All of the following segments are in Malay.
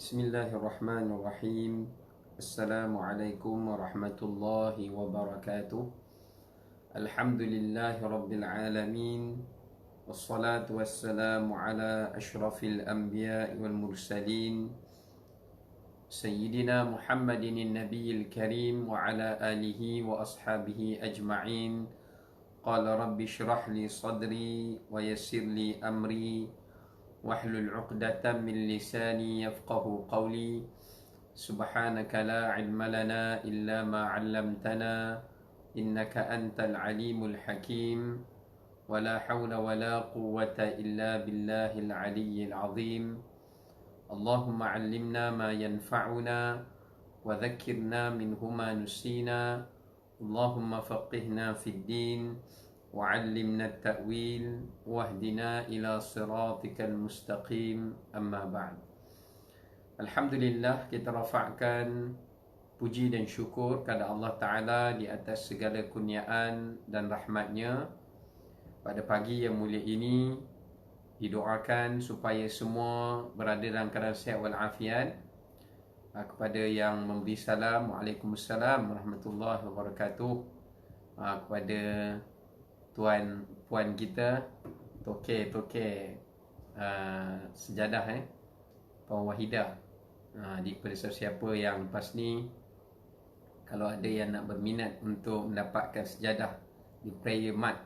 Bismillahirrahmanirrahim. Assalamualaikum warahmatullahi wabarakatuh. Alhamdulillahi rabbil alamin. Wassalatu wassalamu ala ashrafil anbiya'i wal mursalin Sayyidina Muhammadin nabiyil karim wa ala alihi wa ashabihi ajma'in. Qala rabbi shrah li sadri wa yassir li amri wahlul 'uqdatam min lisani yafqahu qawli. Subhanaka la ilma lana illa ma 'allamtana innaka antal alimul hakim. Wa la hawla wa la quwwata illa billahil aliyyil azim. Allahumma 'allimna ma yanfa'una wa dhakkirna minhu ma nusina. Allahumma faqihna fid din wa'allimna at-ta'wil wahdina ila siratikal mustaqim. Amma ba'd. Alhamdulillah, kita rafa'kan puji dan syukur kepada Allah Ta'ala di atas segala kurniaan dan rahmatnya. Pada pagi yang mulia ini didoakan supaya semua berada dalam keadaan sihat walafiat. Kepada yang memberi salam, Waalaikumsalam warahmatullahi wabarakatuh. Kepada tuan puan kita, toke sejadah Puan Wahidah. Kepada siapa yang lepas ni, kalau ada yang nak berminat untuk mendapatkan sejadah di prayer mat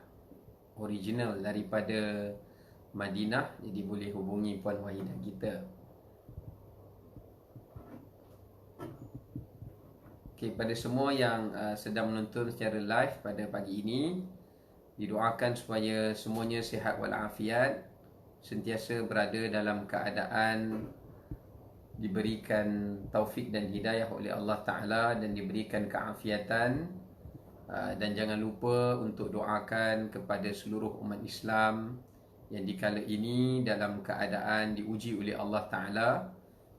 original daripada Madinah, jadi boleh hubungi Puan Wahidah kita. Okay, pada semua yang sedang menonton secara live pada pagi ini, didoakan supaya semuanya sihat walafiat, sentiasa berada dalam keadaan diberikan taufik dan hidayah oleh Allah Ta'ala dan diberikan keafiatan. Dan jangan lupa untuk doakan kepada seluruh umat Islam yang dikala ini dalam keadaan diuji oleh Allah Ta'ala.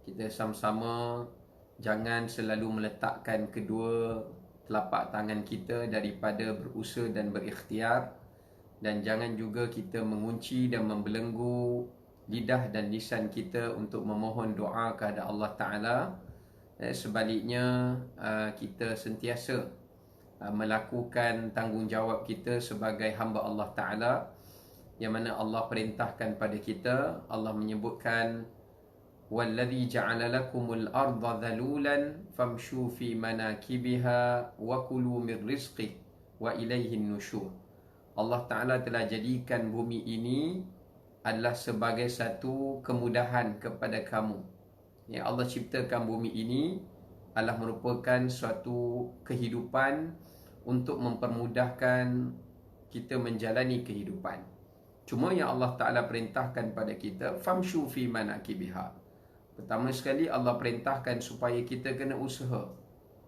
Kita sama-sama jangan selalu meletakkan kedua telapak tangan kita daripada berusaha dan berikhtiar, dan jangan juga kita mengunci dan membelenggu lidah dan lisan kita untuk memohon doa kepada Allah Ta'ala. Sebaliknya, kita sentiasa melakukan tanggungjawab kita sebagai hamba Allah Ta'ala, yang mana Allah perintahkan pada kita. Allah menyebutkan, وَالَّذِي جَعَلَ لَكُمُ الْأَرْضَ ذَلُولًا فَامْشُوا فِي مَنَاكِبِهَا وَكُلُوا مِنْ رِزْقِهِ وَإِلَيْهِ النُّشُورُ. Allah Ta'ala telah jadikan bumi ini adalah sebagai satu kemudahan kepada kamu. Ya, Allah ciptakan bumi ini adalah merupakan suatu kehidupan untuk mempermudahkan kita menjalani kehidupan. Cuma yang Allah Ta'ala perintahkan pada kita, famshu fi manakibiha. Pertama sekali Allah perintahkan supaya kita kena usaha.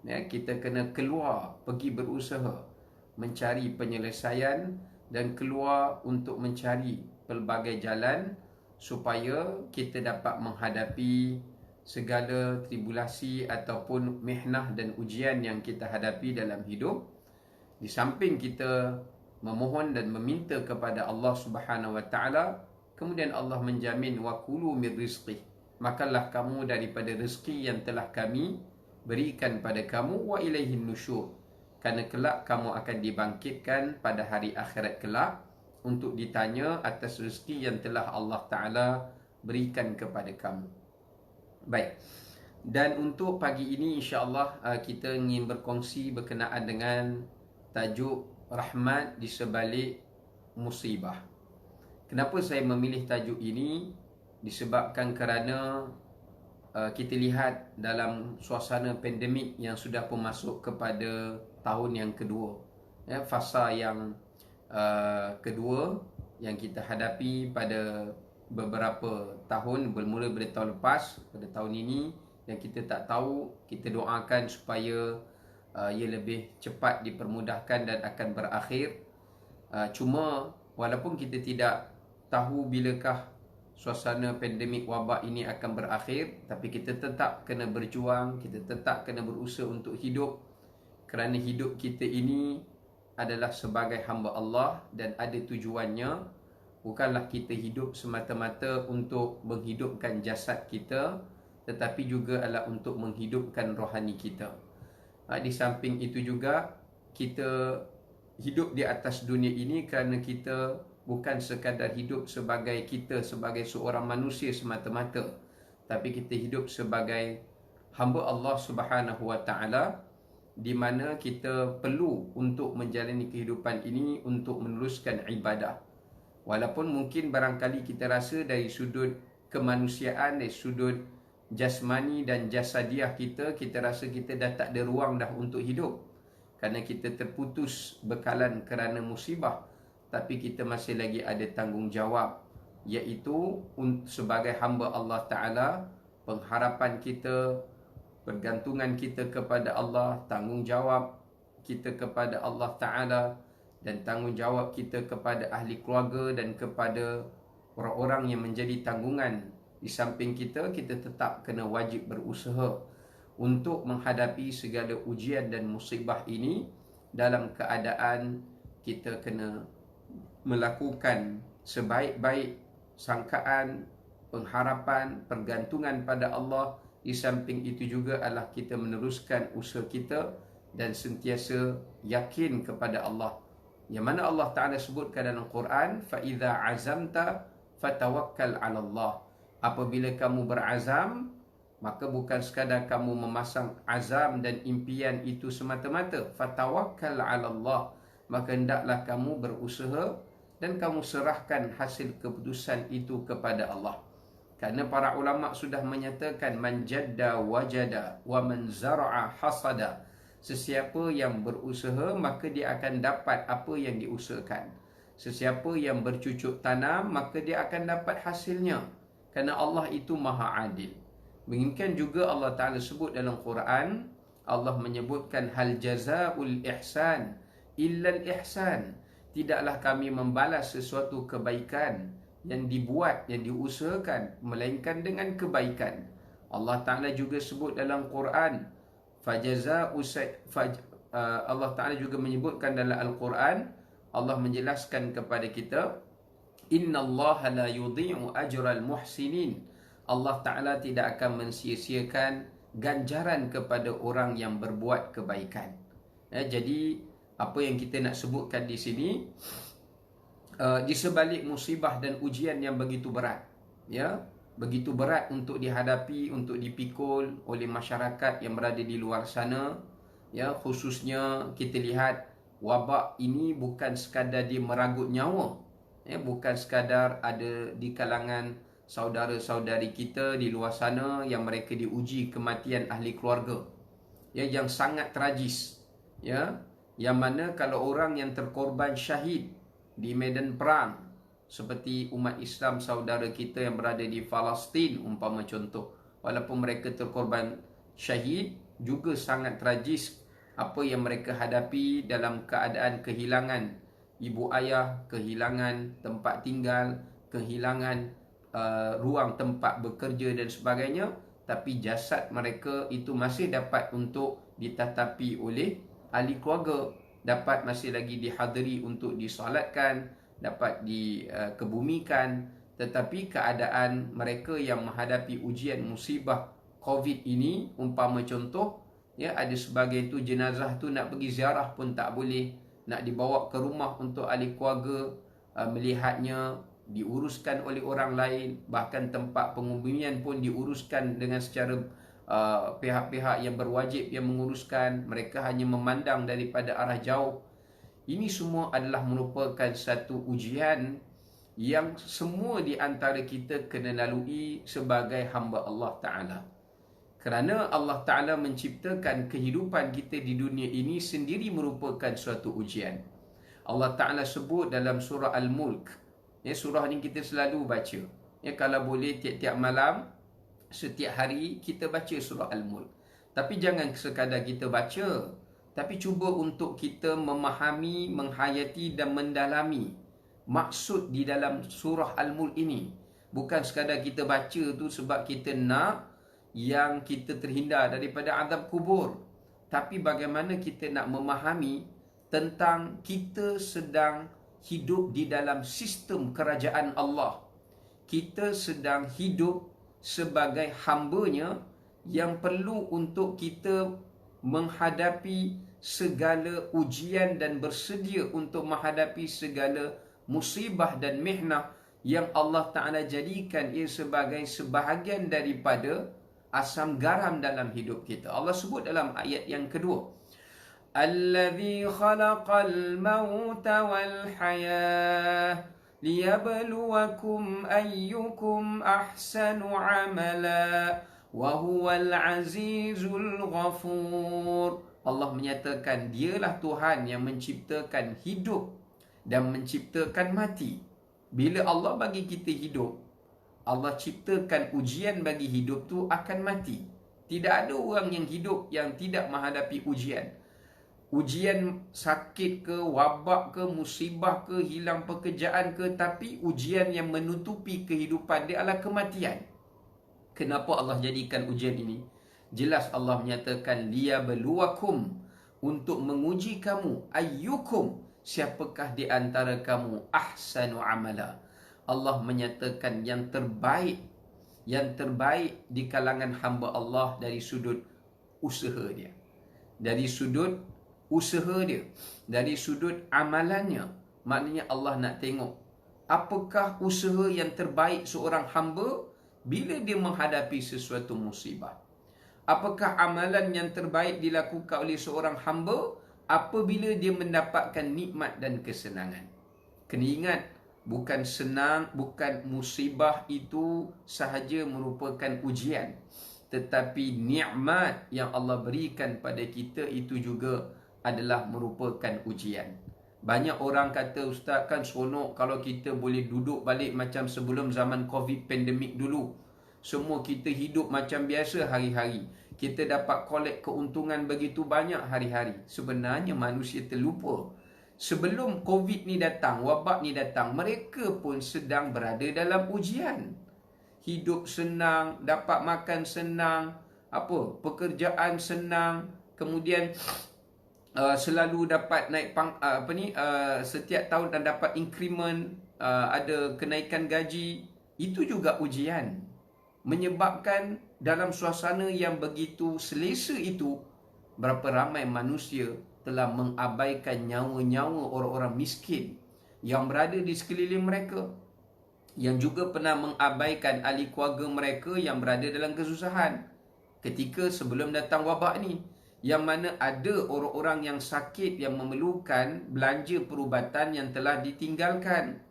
Ya, kita kena keluar, pergi berusaha, mencari penyelesaian dan keluar untuk mencari pelbagai jalan supaya kita dapat menghadapi segala tribulasi ataupun mihnah dan ujian yang kita hadapi dalam hidup. Di samping kita memohon dan meminta kepada Allah Subhanahu Wa Taala, kemudian Allah menjamin wa kulu min rizqih, makanlah kamu daripada rezeki yang telah kami berikan pada kamu, wa ilaihin nusyur, kerana kelak kamu akan dibangkitkan pada hari akhirat kelak untuk ditanya atas rezeki yang telah Allah Ta'ala berikan kepada kamu. Baik, dan untuk pagi ini insya-Allah kita ingin berkongsi berkenaan dengan tajuk rahmat di sebalik musibah. Kenapa saya memilih tajuk ini? Disebabkan kerana kita lihat dalam suasana pandemik yang sudah pun masuk kepada tahun yang kedua, ya, fasa yang kedua yang kita hadapi pada beberapa tahun, bermula dari tahun lepas pada tahun ini, dan kita tak tahu. Kita doakan supaya ia lebih cepat dipermudahkan dan akan berakhir. Cuma walaupun kita tidak tahu bilakah suasana pandemik wabak ini akan berakhir, tapi kita tetap kena berjuang, kita tetap kena berusaha untuk hidup, kerana hidup kita ini adalah sebagai hamba Allah dan ada tujuannya. Bukanlah kita hidup semata-mata untuk menghidupkan jasad kita, tetapi juga adalah untuk menghidupkan rohani kita. Di samping itu juga kita hidup di atas dunia ini kerana kita bukan sekadar hidup sebagai seorang manusia semata-mata, tapi kita hidup sebagai hamba Allah Subhanahu Wa Taala, di mana kita perlu untuk menjalani kehidupan ini untuk meneruskan ibadah. Walaupun mungkin barangkali kita rasa dari sudut kemanusiaan, dari sudut jasmani dan jasadiah kita rasa kita dah tak ada ruang dah untuk hidup, kerana kita terputus bekalan kerana musibah. Tapi kita masih lagi ada tanggungjawab, iaitu sebagai hamba Allah Ta'ala, pengharapan kita, pergantungan kita kepada Allah, tanggungjawab kita kepada Allah Ta'ala, dan tanggungjawab kita kepada ahli keluarga dan kepada orang-orang yang menjadi tanggungan di samping kita tetap kena wajib berusaha untuk menghadapi segala ujian dan musibah ini dalam keadaan kita kena melakukan sebaik-baik sangkaan, pengharapan, pergantungan pada Allah. Di samping itu juga adalah kita meneruskan usaha kita dan sentiasa yakin kepada Allah. Yang mana Allah Ta'ala sebutkan dalam Quran, فَإِذَا عَزَمْتَ فَتَوَكَّلْ عَلَى اللَّهِ. Apabila kamu berazam, maka bukan sekadar kamu memasang azam dan impian itu semata-mata. Fatawakkal 'ala Allah. Maka hendaklah kamu berusaha dan kamu serahkan hasil keputusan itu kepada Allah. Kerana para ulama sudah menyatakan, man jadda wajada wa man zara'a hasada. Sesiapa yang berusaha maka dia akan dapat apa yang diusahakan. Sesiapa yang bercucuk tanam maka dia akan dapat hasilnya. Kerana Allah itu maha adil. Demikian juga Allah Ta'ala sebut dalam Quran, Allah menyebutkan hal jazaul ihsan illal ihsan. Tidaklah kami membalas sesuatu kebaikan yang dibuat, yang diusahakan, melainkan dengan kebaikan. Allah Ta'ala juga sebut dalam Quran, Allah Ta'ala juga menyebutkan dalam Al-Quran, Allah menjelaskan kepada kita, Inna Allah la yudhi'u ajral muhsinin. Allah Ta'ala tidak akan mensia-siakan ganjaran kepada orang yang berbuat kebaikan. Jadi apa yang kita nak sebutkan di sini, di sebalik musibah dan ujian yang begitu berat, begitu berat untuk dihadapi, untuk dipikul oleh masyarakat yang berada di luar sana, khususnya kita lihat wabak ini bukan sekadar dia meragut nyawa, bukan sekadar ada di kalangan saudara-saudari kita di luar sana yang mereka diuji kematian ahli keluarga, yang sangat tragis, yang mana kalau orang yang terkorban syahid di medan perang, seperti umat Islam saudara kita yang berada di Palestin umpama contoh, walaupun mereka terkorban syahid, juga sangat tragis apa yang mereka hadapi dalam keadaan kehilangan ibu ayah, kehilangan tempat tinggal, kehilangan ruang tempat bekerja dan sebagainya. Tapi jasad mereka itu masih dapat untuk ditatapi oleh ahli keluarga, dapat masih lagi dihadiri untuk disolatkan, dapat dikebumikan. Tetapi keadaan mereka yang menghadapi ujian musibah COVID ini, umpama contoh, ada sebagai tu jenazah tu nak pergi ziarah pun tak boleh, nak dibawa ke rumah untuk ahli keluarga melihatnya, diuruskan oleh orang lain. Bahkan tempat penguburan pun diuruskan dengan secara pihak-pihak yang berwajib yang menguruskan. Mereka hanya memandang daripada arah jauh. Ini semua adalah merupakan satu ujian yang semua di antara kita kena lalui sebagai hamba Allah Ta'ala. Kerana Allah Ta'ala menciptakan kehidupan kita di dunia ini sendiri merupakan suatu ujian. Allah Ta'ala sebut dalam surah Al-Mulk, surah ni kita selalu baca, kalau boleh tiap-tiap malam, setiap hari kita baca surah Al-Mulk. Tapi jangan sekadar kita baca, tapi cuba untuk kita memahami, menghayati dan mendalami maksud di dalam surah Al-Mulk ini. Bukan sekadar kita baca tu sebab kita nak yang kita terhindar daripada azab kubur, tapi bagaimana kita nak memahami tentang kita sedang hidup di dalam sistem kerajaan Allah. Kita sedang hidup sebagai hambanya yang perlu untuk kita menghadapi segala ujian dan bersedia untuk menghadapi segala musibah dan mihnah yang Allah Ta'ala jadikan ia sebagai sebahagian daripada asam garam dalam hidup kita. Allah sebut dalam ayat yang kedua, Alladhi khalaqal mauta wal hayah liyabluwakum ayyukum ahsanu amala wa huwal azizul ghafur. Allah menyatakan dialah Tuhan yang menciptakan hidup dan menciptakan mati. Bila Allah bagi kita hidup, Allah ciptakan ujian bagi hidup tu akan mati. Tidak ada orang yang hidup yang tidak menghadapi ujian. Ujian sakit ke, wabak ke, musibah ke, hilang pekerjaan ke, tapi ujian yang menutupi kehidupan dia adalah kematian. Kenapa Allah jadikan ujian ini? Jelas Allah menyatakan liyabluwakum, untuk menguji kamu, ayyukum, siapakah di antara kamu ahsanu amala. Allah menyatakan yang terbaik di kalangan hamba Allah dari sudut usaha dia, dari sudut usaha dia, dari sudut amalannya. Maknanya Allah nak tengok apakah usaha yang terbaik seorang hamba bila dia menghadapi sesuatu musibah. Apakah amalan yang terbaik dilakukan oleh seorang hamba apabila dia mendapatkan nikmat dan kesenangan. Kena ingat, bukan senang, bukan musibah itu sahaja merupakan ujian, tetapi nikmat yang Allah berikan pada kita itu juga adalah merupakan ujian. Banyak orang kata, Ustaz, kan seronok kalau kita boleh duduk balik macam sebelum zaman COVID pandemik dulu. Semua kita hidup macam biasa hari-hari. Kita dapat kolek keuntungan begitu banyak hari-hari. Sebenarnya manusia terlupa. Sebelum COVID ni datang, wabak ni datang, mereka pun sedang berada dalam ujian. Hidup senang, dapat makan senang, pekerjaan senang, kemudian selalu dapat naik setiap tahun dan dapat increment, ada kenaikan gaji. Itu juga ujian, menyebabkan dalam suasana yang begitu selesa itu, berapa ramai manusia telah mengabaikan nyawa-nyawa orang-orang miskin yang berada di sekeliling mereka, yang juga pernah mengabaikan ahli keluarga mereka yang berada dalam kesusahan ketika sebelum datang wabak ni, yang mana ada orang-orang yang sakit yang memerlukan belanja perubatan yang telah ditinggalkan.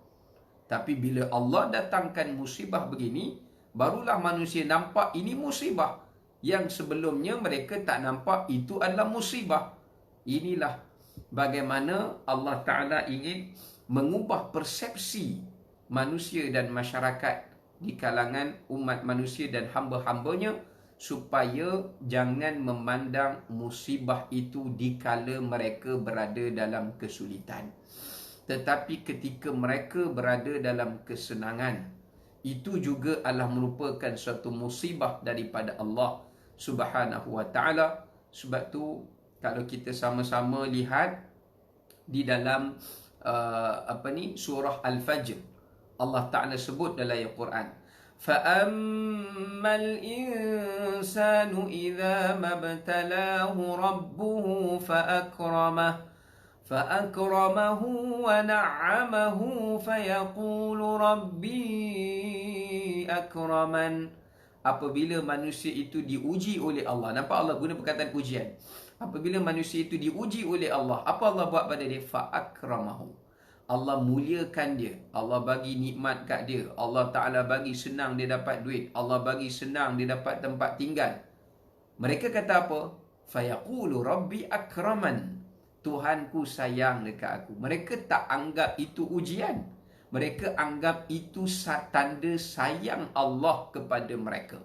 Tapi bila Allah datangkan musibah begini, barulah manusia nampak ini musibah yang sebelumnya mereka tak nampak itu adalah musibah. Inilah bagaimana Allah Ta'ala ingin mengubah persepsi manusia dan masyarakat di kalangan umat manusia dan hamba-hambanya, supaya jangan memandang musibah itu dikala mereka berada dalam kesulitan, tetapi ketika mereka berada dalam kesenangan, itu juga adalah merupakan suatu musibah daripada Allah Subhanahu wa Ta'ala. Sebab tu kalau kita sama-sama lihat di dalam surah Al-Fajr, Allah Ta'ala sebut dalam ayat Quran, فَأَمَّا الْإِنسَانُ إِذَا مَبْتَلَاهُ رَبُّهُ فَأَكْرَمَهُ وَنَعَّمَهُ فَيَقُولُ رَبِّي أَكْرَمَنِ. Apabila manusia itu diuji oleh Allah, nampak Allah guna perkataan ujian. Apabila manusia itu diuji oleh Allah, apa Allah buat pada dia? فَأَكْرَمَهُ. Allah muliakan dia, Allah bagi nikmat kat dia, Allah Ta'ala bagi senang dia dapat duit, Allah bagi senang dia dapat tempat tinggal. Mereka kata apa? Fayaqulu Rabbi akraman. Tuhanku sayang dekat aku. Mereka tak anggap itu ujian. Mereka anggap itu tanda sayang Allah kepada mereka.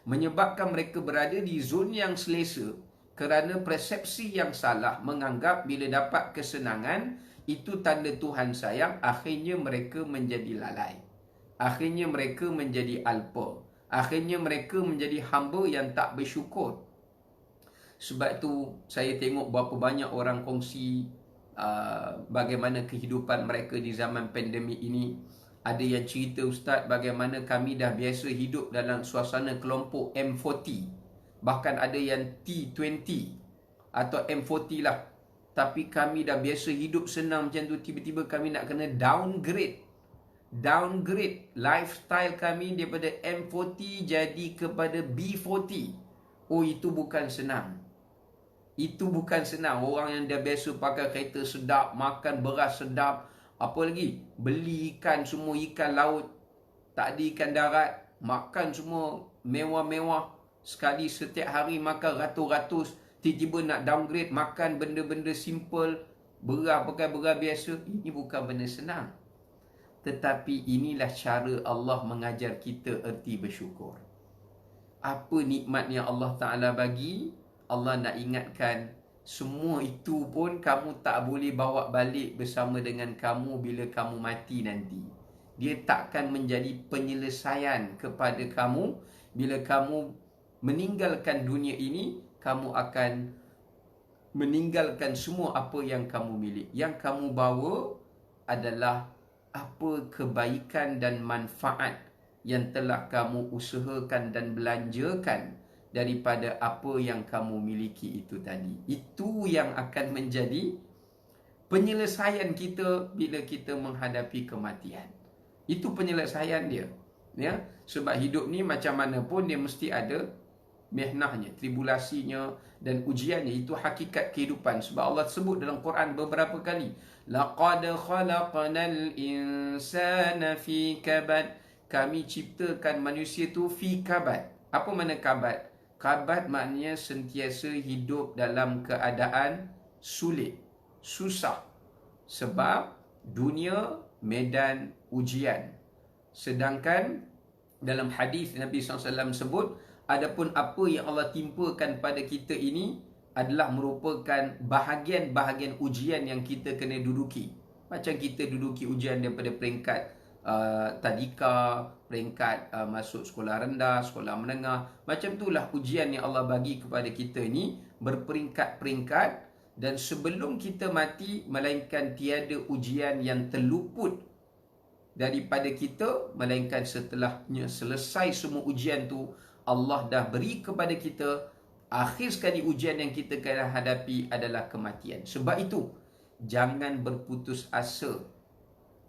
Menyebabkan mereka berada di zon yang selesa kerana persepsi yang salah, menganggap bila dapat kesenangan itu tanda Tuhan sayang. Akhirnya mereka menjadi lalai, akhirnya mereka menjadi alpa, akhirnya mereka menjadi hamba yang tak bersyukur. Sebab tu saya tengok berapa banyak orang kongsi bagaimana kehidupan mereka di zaman pandemik ini. Ada yang cerita ustaz bagaimana kami dah biasa hidup dalam suasana kelompok M40. Bahkan ada yang T20 atau M40 lah. Tapi kami dah biasa hidup senang macam tu, tiba-tiba kami nak kena downgrade lifestyle kami daripada M40 jadi kepada B40. Oh, itu bukan senang. Itu bukan senang. Orang yang dah biasa pakai kereta sedap, makan beras sedap, apa lagi, beli ikan, semua ikan laut, tak ada ikan darat, makan semua mewah-mewah, sekali setiap hari makan ratus-ratus, tiba-tiba nak downgrade, makan benda-benda simple, beras pakai beras biasa. Ini bukan benda senang. Tetapi inilah cara Allah mengajar kita erti bersyukur. Apa nikmat yang Allah Ta'ala bagi, Allah nak ingatkan, semua itu pun kamu tak boleh bawa balik bersama dengan kamu bila kamu mati nanti. Dia takkan menjadi penyelesaian kepada kamu. Bila kamu meninggalkan dunia ini, kamu akan meninggalkan semua apa yang kamu milik. Yang kamu bawa adalah apa kebaikan dan manfaat yang telah kamu usahakan dan belanjakan daripada apa yang kamu miliki itu tadi. Itu yang akan menjadi penyelesaian kita bila kita menghadapi kematian. Itu penyelesaian dia. Ya, sebab hidup ni macam mana pun dia mesti ada mihnahnya, tribulasinya dan ujiannya. Itu hakikat kehidupan. Sebab Allah sebut dalam Quran beberapa kali, laqad khalaqnal insana fi kabad. Kami ciptakan manusia tu fi kabad. Apa makna kabad? Kabad maknanya sentiasa hidup dalam keadaan sulit, susah. Sebab dunia medan ujian. Sedangkan dalam hadis Nabi SAW sebut, adapun apa yang Allah timpakan pada kita ini adalah merupakan bahagian-bahagian ujian yang kita kena duduki. Macam kita duduki ujian daripada peringkat tadika, peringkat masuk sekolah rendah, sekolah menengah. Macam itulah ujian yang Allah bagi kepada kita ni berperingkat-peringkat. Dan sebelum kita mati, melainkan tiada ujian yang terluput daripada kita, melainkan setelahnya selesai semua ujian tu, Allah dah beri kepada kita, akhir sekali ujian yang kita kena hadapi adalah kematian. Sebab itu, jangan berputus asa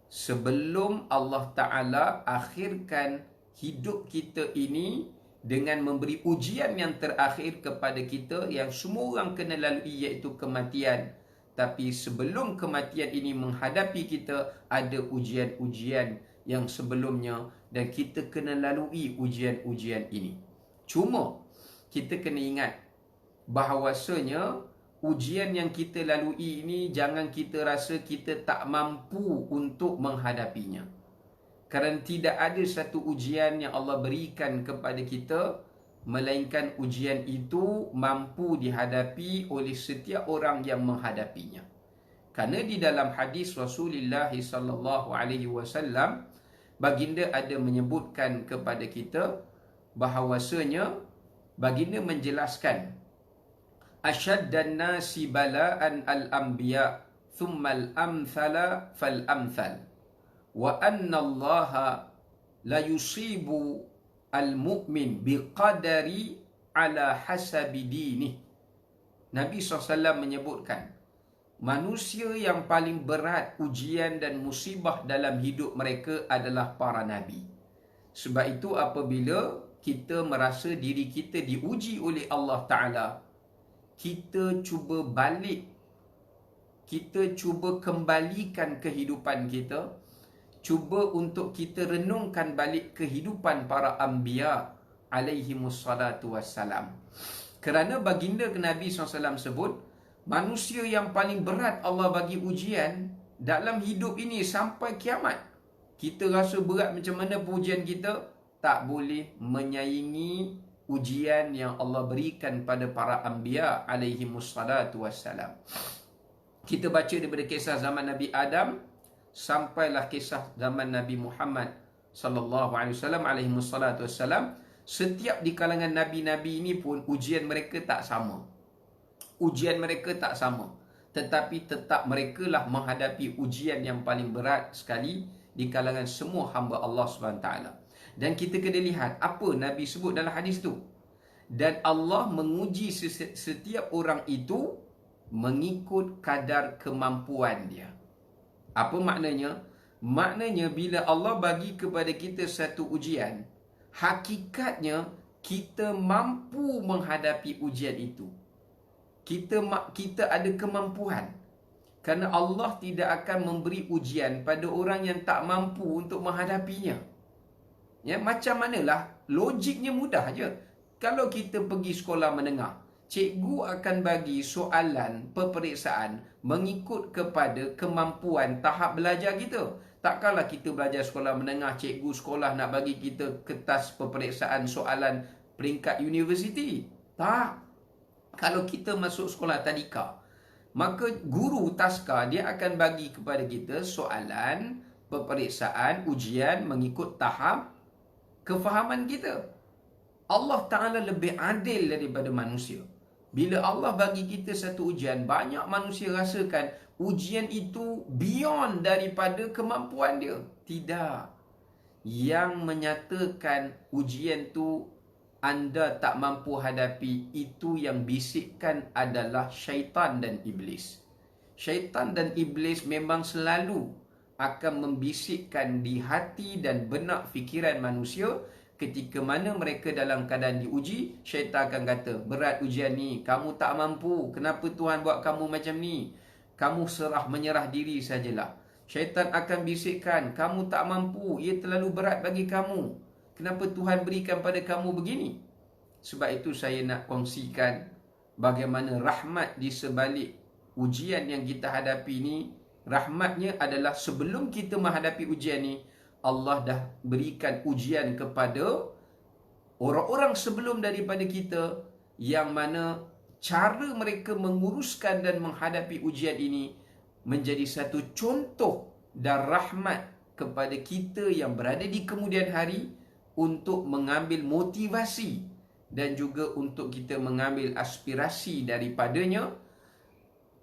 sebelum Allah Ta'ala akhirkan hidup kita ini dengan memberi ujian yang terakhir kepada kita yang semua orang kena lalui, iaitu kematian. Tapi sebelum kematian ini menghadapi kita, ada ujian-ujian yang sebelumnya dan kita kena lalui ujian-ujian ini. Cuma kita kena ingat bahawasanya ujian yang kita lalui ini jangan kita rasa kita tak mampu untuk menghadapinya. Kerana tidak ada satu ujian yang Allah berikan kepada kita melainkan ujian itu mampu dihadapi oleh setiap orang yang menghadapinya. Kerana di dalam hadis Rasulullah SAW, baginda ada menyebutkan kepada kita bahawasanya baginda menjelaskan, asyaddan nasi bala'an al-anbiya thumma al-amthala fal-amthal wa anna allaha la yusibu al-mu'min biqadari ala hasabi dinih. Nabi SAW menyebutkan, manusia yang paling berat ujian dan musibah dalam hidup mereka adalah para Nabi. Sebab itu apabila kita merasa diri kita diuji oleh Allah Ta'ala, kita cuba balik, kita cuba kembalikan kehidupan kita, cuba untuk kita renungkan balik kehidupan para anbiya alaihimussalatu wassalam. Kerana baginda Nabi SAW sebut, manusia yang paling berat Allah bagi ujian dalam hidup ini sampai kiamat. Kita rasa berat macam mana pun ujian kita, tak boleh menyaingi ujian yang Allah berikan pada para anbiya alaihimussalatu wassalam. Kita baca daripada kisah zaman Nabi Adam sampailah kisah zaman Nabi Muhammad sallallahu alaihi wasallam alaihimussalatu wassalam. Setiap di kalangan nabi-nabi ini pun ujian mereka tak sama. Ujian mereka tak sama, tetapi tetap mereka lah menghadapi ujian yang paling berat sekali, di kalangan semua hamba Allah SWT. Dan kita kena lihat apa Nabi sebut dalam hadis tu. Dan Allah menguji setiap orang itu mengikut kadar kemampuan dia. Apa maknanya? Maknanya bila Allah bagi kepada kita satu ujian, hakikatnya kita mampu menghadapi ujian itu. Kita ada kemampuan. Kerana Allah tidak akan memberi ujian pada orang yang tak mampu untuk menghadapinya. Ya, macam manalah, logiknya mudah je. Kalau kita pergi sekolah menengah, cikgu akan bagi soalan peperiksaan mengikut kepada kemampuan tahap belajar kita. Takkanlah kita belajar sekolah menengah, cikgu sekolah nak bagi kita kertas peperiksaan soalan peringkat universiti. Tak. Kalau kita masuk sekolah tadika, maka guru taska dia akan bagi kepada kita soalan peperiksaan, ujian mengikut tahap kefahaman kita. Allah Ta'ala lebih adil daripada manusia. Bila Allah bagi kita satu ujian, banyak manusia rasakan ujian itu beyond daripada kemampuan dia. Tidak. Yang menyatakan ujian tu anda tak mampu hadapi, itu yang bisikkan adalah syaitan dan iblis. Syaitan dan iblis memang selalu akan membisikkan di hati dan benak fikiran manusia. Ketika mana mereka dalam keadaan diuji, syaitan akan kata, berat ujian ni, kamu tak mampu, kenapa Tuhan buat kamu macam ni? Kamu menyerah diri sajalah. Syaitan akan bisikkan, kamu tak mampu, ia terlalu berat bagi kamu. Kenapa Tuhan berikan pada kamu begini? Sebab itu saya nak kongsikan bagaimana rahmat di sebalik ujian yang kita hadapi ni. Rahmatnya adalah sebelum kita menghadapi ujian ni, Allah dah berikan ujian kepada orang-orang sebelum daripada kita, yang mana cara mereka menguruskan dan menghadapi ujian ini menjadi satu contoh dan rahmat kepada kita yang berada di kemudian hari, untuk mengambil motivasi dan juga untuk kita mengambil aspirasi daripadanya,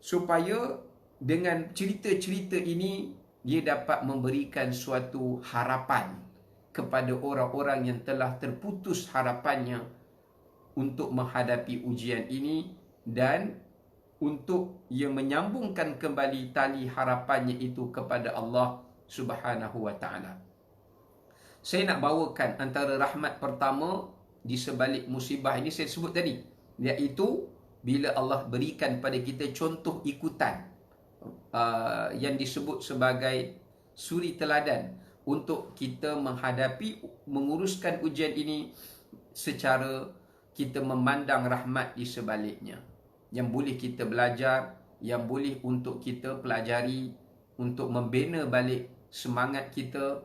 supaya dengan cerita-cerita ini dia dapat memberikan suatu harapan kepada orang-orang yang telah terputus harapannya untuk menghadapi ujian ini, dan untuk ia menyambungkan kembali tali harapannya itu kepada Allah Subhanahu wa ta'ala. Saya nak bawakan antara rahmat pertama di sebalik musibah ini saya sebut tadi, iaitu bila Allah berikan pada kita contoh ikutan, yang disebut sebagai suri teladan, untuk kita menghadapi, menguruskan ujian ini secara kita memandang rahmat di sebaliknya, yang boleh kita belajar, yang boleh untuk kita pelajari, untuk membina balik semangat kita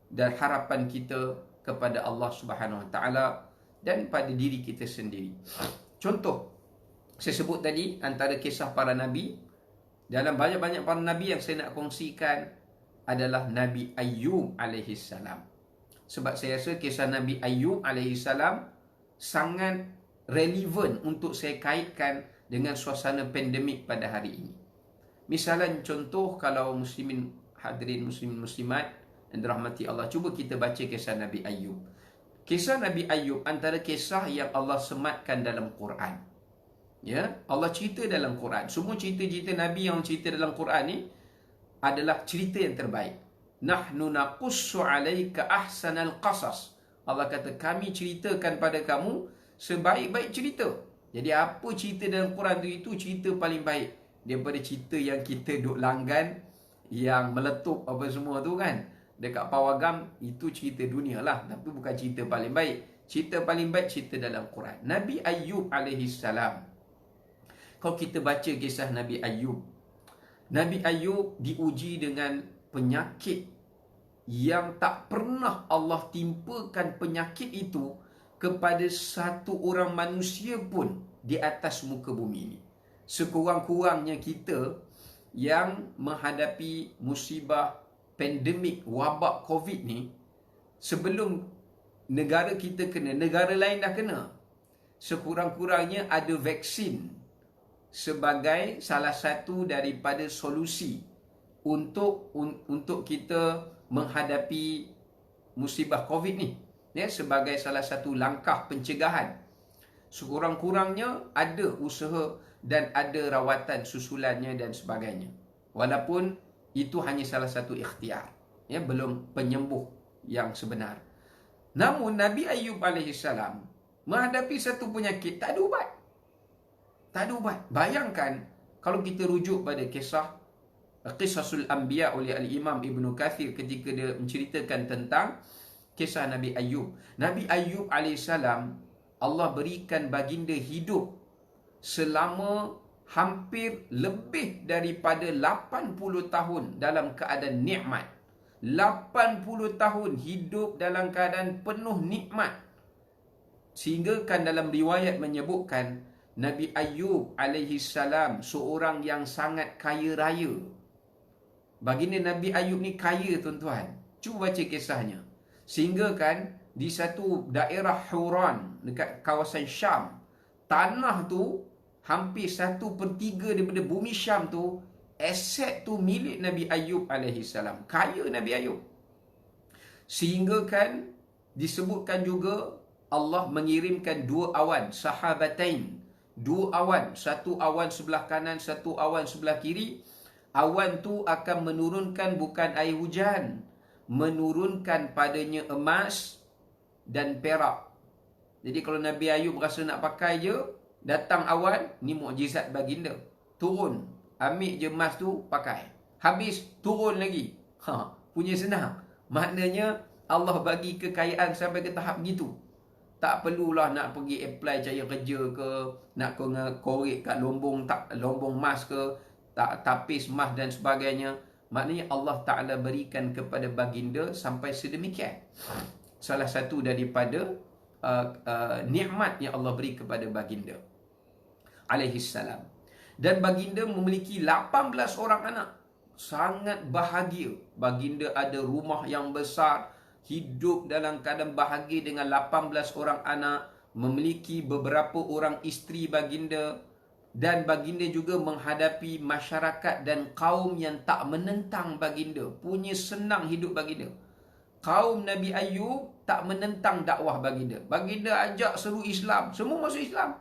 dan harapan kita kepada Allah Subhanahu Wa Taala dan pada diri kita sendiri. Contoh saya sebut tadi antara kisah para nabi. Dalam banyak-banyak para nabi yang saya nak kongsikan adalah Nabi Ayyub alaihissalam. Sebab saya rasa kisah Nabi Ayyub alaihissalam sangat relevan untuk saya kaitkan dengan suasana pandemik pada hari ini. Misalnya contoh, kalau muslimin hadirin muslimat yang dirahmati Allah, cuba kita baca kisah Nabi Ayyub. Kisah Nabi Ayyub antara kisah yang Allah sematkan dalam Quran. Ya, Allah cerita dalam Quran. Semua cerita-cerita Nabi yang cerita dalam Quran ni adalah cerita yang terbaik. Nahnu naqussu 'alaika ahsanal qasas. Allah kata, kami ceritakan pada kamu sebaik-baik cerita. Jadi apa cerita dalam Quran tu, itu cerita paling baik daripada cerita yang kita duk langgan, yang meletup apa semua tu kan. Dekat pawagam, itu cerita dunia lah, tapi bukan cerita paling baik. Cerita paling baik cerita dalam Quran. Nabi Ayyub alaihissalam. Kalau kita baca kisah Nabi Ayyub, Nabi Ayyub diuji dengan penyakit yang tak pernah Allah timpakan penyakit itu kepada satu orang manusia pun di atas muka bumi ini. Sekurang-kurangnya kita yang menghadapi musibah pandemik wabak COVID ni, sebelum negara kita kena, negara lain dah kena. Sekurang-kurangnya ada vaksin sebagai salah satu daripada solusi untuk kita menghadapi musibah COVID ni, ya, sebagai salah satu langkah pencegahan. Sekurang-kurangnya ada usaha dan ada rawatan susulannya dan sebagainya. Walaupun itu hanya salah satu ikhtiar, ya, belum penyembuh yang sebenar. Namun Nabi Ayub alaihissalam menghadapi satu penyakit, tak ada ubat. Tak ada ubat. Bayangkan kalau kita rujuk pada kisah Qisasul Anbiya oleh Al-Imam Ibn Kathir ketika dia menceritakan tentang kisah Nabi Ayub. Nabi Ayub alaihissalam, Allah berikan baginda hidup selama hampir lebih daripada 80 tahun dalam keadaan nikmat. 80 tahun hidup dalam keadaan penuh nikmat. Sehingga kan dalam riwayat menyebutkan Nabi Ayub alaihissalam seorang yang sangat kaya raya. Baginda Nabi Ayub ni kaya, tuan-tuan. Cuba baca kisahnya. Sehingga kan di satu daerah Huran dekat kawasan Syam, tanah tu hampir 1/3 daripada bumi Syam tu, aset tu milik Nabi Ayub alaihissalam. Kaya Nabi Ayub. Sehingga kan disebutkan juga Allah mengirimkan 2 awan, sahabatain. 2 awan, satu awan sebelah kanan, satu awan sebelah kiri. Awan tu akan menurunkan bukan air hujan, menurunkan padanya emas dan perak. Jadi kalau Nabi Ayub rasa nak pakai je, datang awan, ni mukjizat baginda. Turun, ambil je emas tu, pakai. Habis, turun lagi. Punya senang. Maknanya Allah bagi kekayaan sampai ke tahap begitu. Tak perlulah nak pergi apply cari kerja ke, nak korek kat lombong emas ke, tak tapis emas dan sebagainya. Maknanya Allah Ta'ala berikan kepada baginda sampai sedemikian. Salah satu daripada nikmat yang Allah beri kepada baginda alaihissalam. Dan baginda memiliki 18 orang anak. Sangat bahagia. Baginda ada rumah yang besar, hidup dalam keadaan bahagia dengan 18 orang anak, memiliki beberapa orang isteri baginda. Dan baginda juga menghadapi masyarakat dan kaum yang tak menentang baginda. Punya senang hidup baginda. Kaum Nabi Ayub tak menentang dakwah baginda. Baginda ajak seru Islam, semua masuk Islam.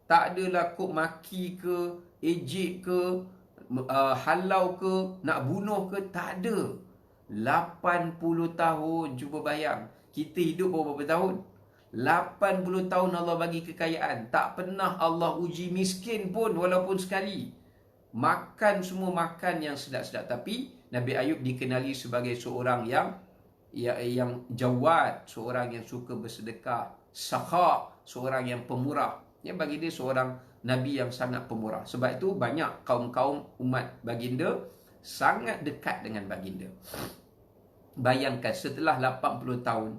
Tak adalah kok maki ke, ejek ke, halau ke, nak bunuh ke, tak ada. 80 tahun, cuba bayang. Kita hidup berapa tahun? 80 tahun Allah bagi kekayaan. Tak pernah Allah uji miskin pun walaupun sekali. Makan semua makan yang sedap-sedap. Tapi Nabi Ayub dikenali sebagai seorang yang jawad, seorang yang suka bersedekah, sakha, seorang yang pemurah. Ya, bagi dia seorang Nabi yang sangat pemurah. Sebab itu banyak kaum-kaum umat baginda sangat dekat dengan baginda. Bayangkan setelah 80 tahun,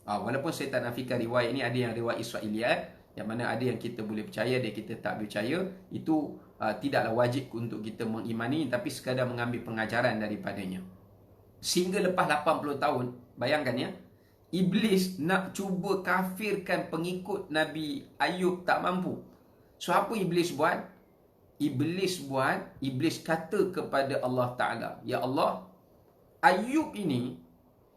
walaupun saya tak nafikan riwayat ini, ada yang riwayat Israiliyat, yang mana ada yang kita boleh percaya, ada yang kita tak percaya. Itu tidaklah wajib untuk kita mengimani, tapi sekadar mengambil pengajaran daripadanya. Sehingga lepas 80 tahun, bayangkan ya, Iblis nak cuba kafirkan pengikut Nabi Ayub, tak mampu. So apa Iblis buat? Iblis kata kepada Allah Ta'ala, ya Allah, Ayub ini,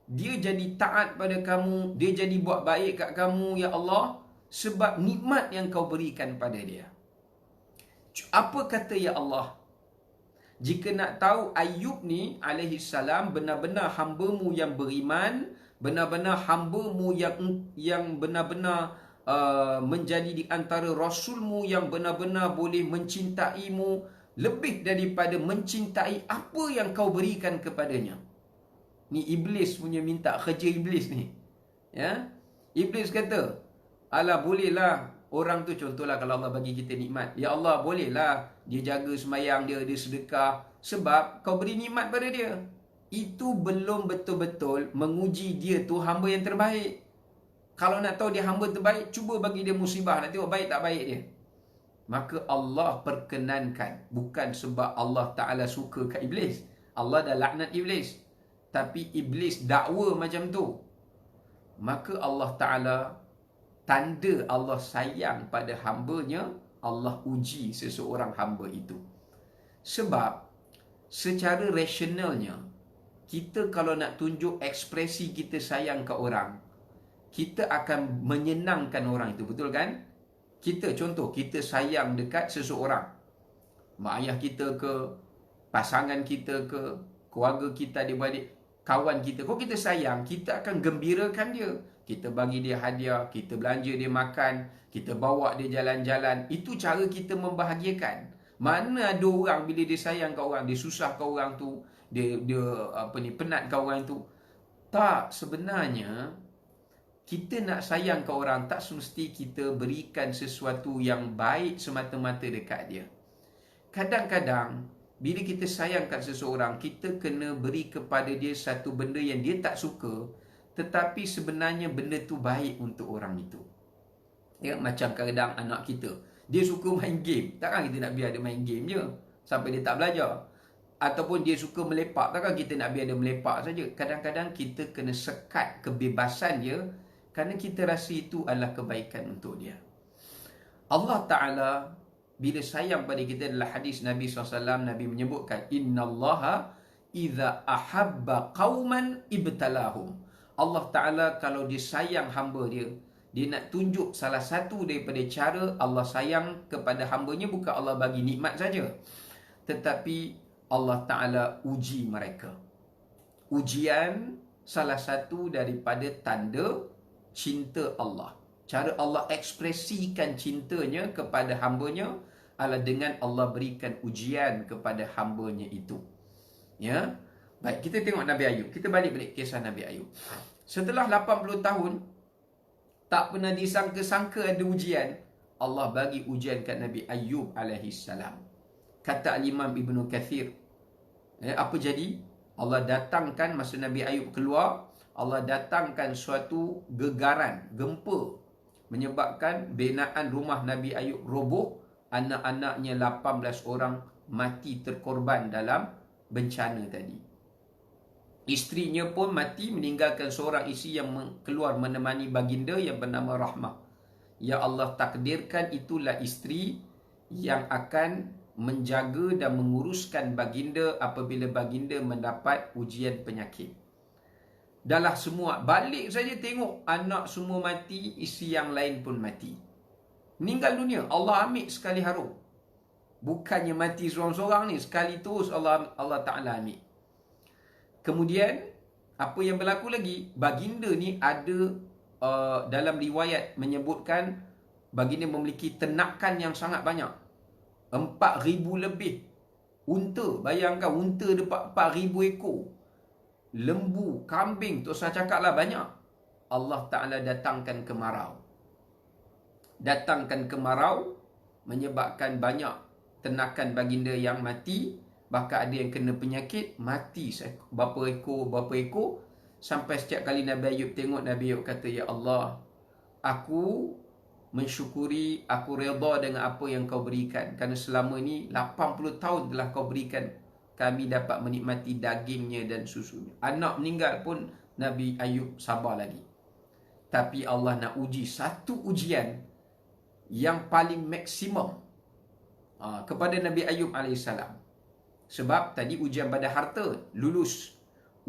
dia jadi taat pada kamu, dia jadi buat baik kat kamu, ya Allah, sebab nikmat yang kau berikan pada dia. Apa kata ya Allah? Jika nak tahu Ayub ni alaihissalam benar-benar hamba-Mu yang beriman, benar-benar hamba-Mu yang benar-benar menjadi di antara Rasul-Mu yang benar-benar boleh mencintai-Mu lebih daripada mencintai apa yang kau berikan kepadanya. Ni Iblis punya minta kerja Iblis ni. Ya? Iblis kata, alah bolehlah orang tu, contohlah kalau Allah bagi kita nikmat, ya Allah bolehlah dia jaga semayang dia sedekah sebab kau beri nikmat pada dia. Itu belum betul-betul menguji dia tu hamba yang terbaik. Kalau nak tahu dia hamba terbaik, cuba bagi dia musibah, nak tengok baik tak baik dia. Maka Allah perkenankan, bukan sebab Allah Ta'ala suka kat Iblis, Allah dah laknat Iblis, tapi Iblis dakwa macam tu. Maka Allah Ta'ala, tanda Allah sayang pada hambanya, Allah uji seseorang hamba itu. Sebab secara rasionalnya, kita kalau nak tunjuk ekspresi kita sayang ke orang, kita akan menyenangkan orang itu, betul kan? Kita contoh, kita sayang dekat seseorang, mak ayah kita ke, pasangan kita ke, keluarga kita, adik-beradik, kawan kita. Kalau kita sayang, kita akan gembirakan dia. Kita bagi dia hadiah, kita belanja dia makan, kita bawa dia jalan-jalan. Itu cara kita membahagiakan. Mana ada orang bila dia sayang kat orang, dia susah kat orang tu, dia penat kat orang tu. Tak, sebenarnya kita nak sayang kat orang tak semesti kita berikan sesuatu yang baik semata-mata dekat dia. Kadang-kadang bila kita sayang kat seseorang, kita kena beri kepada dia satu benda yang dia tak suka, tetapi sebenarnya benda tu baik untuk orang itu. Ya, macam kadang anak kita, dia suka main game, takkan kita nak biar dia main game je sampai dia tak belajar. Ataupun dia suka melepak, takkan kita nak biar dia melepak saja. Kadang-kadang kita kena sekat kebebasan dia kerana kita rasa itu adalah kebaikan untuk dia. Allah Ta'ala bila sayang pada kita, adalah hadis Nabi SAW, Nabi menyebutkan, innallaha idza ahabba qauman ibtalahum. Allah Ta'ala kalau dia sayang hamba dia, dia nak tunjuk salah satu daripada cara Allah sayang kepada hambanya, bukan Allah bagi nikmat saja, tetapi Allah Ta'ala uji mereka. Ujian salah satu daripada tanda cinta Allah. Cara Allah ekspresikan cintanya kepada hambanya adalah dengan Allah berikan ujian kepada hambanya itu. Ya, baik, kita tengok Nabi Ayub. Kita balik kisah Nabi Ayub. Setelah 80 tahun, tak pernah disangka-sangka ada ujian. Allah bagi ujian kat Nabi Ayub alaihissalam. Kata Al-Imam Ibn Kathir, apa jadi? Allah datangkan masa Nabi Ayub keluar, Allah datangkan suatu gegaran, gempa, menyebabkan binaan rumah Nabi Ayub roboh. Anak-anaknya 18 orang mati terkorban dalam bencana tadi. Isterinya pun mati, meninggalkan seorang isteri yang keluar menemani baginda yang bernama Rahmah. Ya Allah takdirkan itulah isteri yang akan menjaga dan menguruskan baginda apabila baginda mendapat ujian penyakit. Dahlah semua, balik saja tengok anak semua mati, isteri yang lain pun mati. Meninggal dunia, Allah ambil sekali harum. Bukannya mati seorang-seorang ni, sekali terus Allah Ta'ala ambil. Kemudian, apa yang berlaku lagi? Baginda ni ada, dalam riwayat menyebutkan, baginda memiliki ternakan yang sangat banyak. 4,000 lebih unta. Bayangkan, unta ada 4,000 ekor. Lembu, kambing, tu saya cakap lah banyak. Allah Ta'ala datangkan kemarau. Menyebabkan banyak ternakan baginda yang mati. Bahkan ada yang kena penyakit, mati berapa ekor. Sampai setiap kali Nabi Ayub tengok, Nabi Ayub kata, ya Allah, aku mensyukuri, aku redha dengan apa yang kau berikan. Kerana selama ni 80 tahun telah kau berikan kami dapat menikmati dagingnya dan susunya. Anak meninggal pun Nabi Ayub sabar lagi. Tapi Allah nak uji satu ujian yang paling maksimum kepada Nabi Ayub AS. Sebab tadi ujian pada harta, lulus.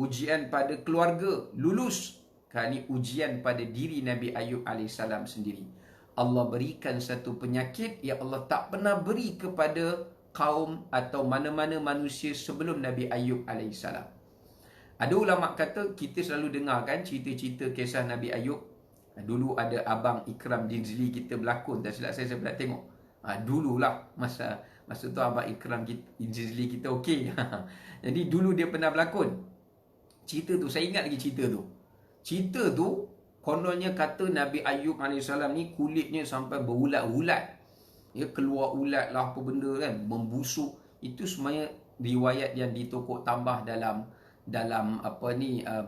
Ujian pada keluarga, lulus. Kali ini ujian pada diri Nabi Ayub AS sendiri. Allah berikan satu penyakit yang Allah tak pernah beri kepada kaum atau mana-mana manusia sebelum Nabi Ayub AS. Ada ulama kata, kita selalu dengar kan cerita-cerita kisah Nabi Ayub. Dulu ada Abang Ikram Jizli kita berlakon, tak silap saya pernah tengok. Dululah masa tu Abang Ikram Jizli kita okey. Jadi dulu dia pernah berlakon. Cerita tu, saya ingat lagi cerita tu. Cerita tu kononnya kata Nabi Ayub AS ni kulitnya sampai berulat-ulat. Ya, keluar ulat lah apa benda kan, membusuk. Itu semuanya riwayat yang ditokok tambah dalam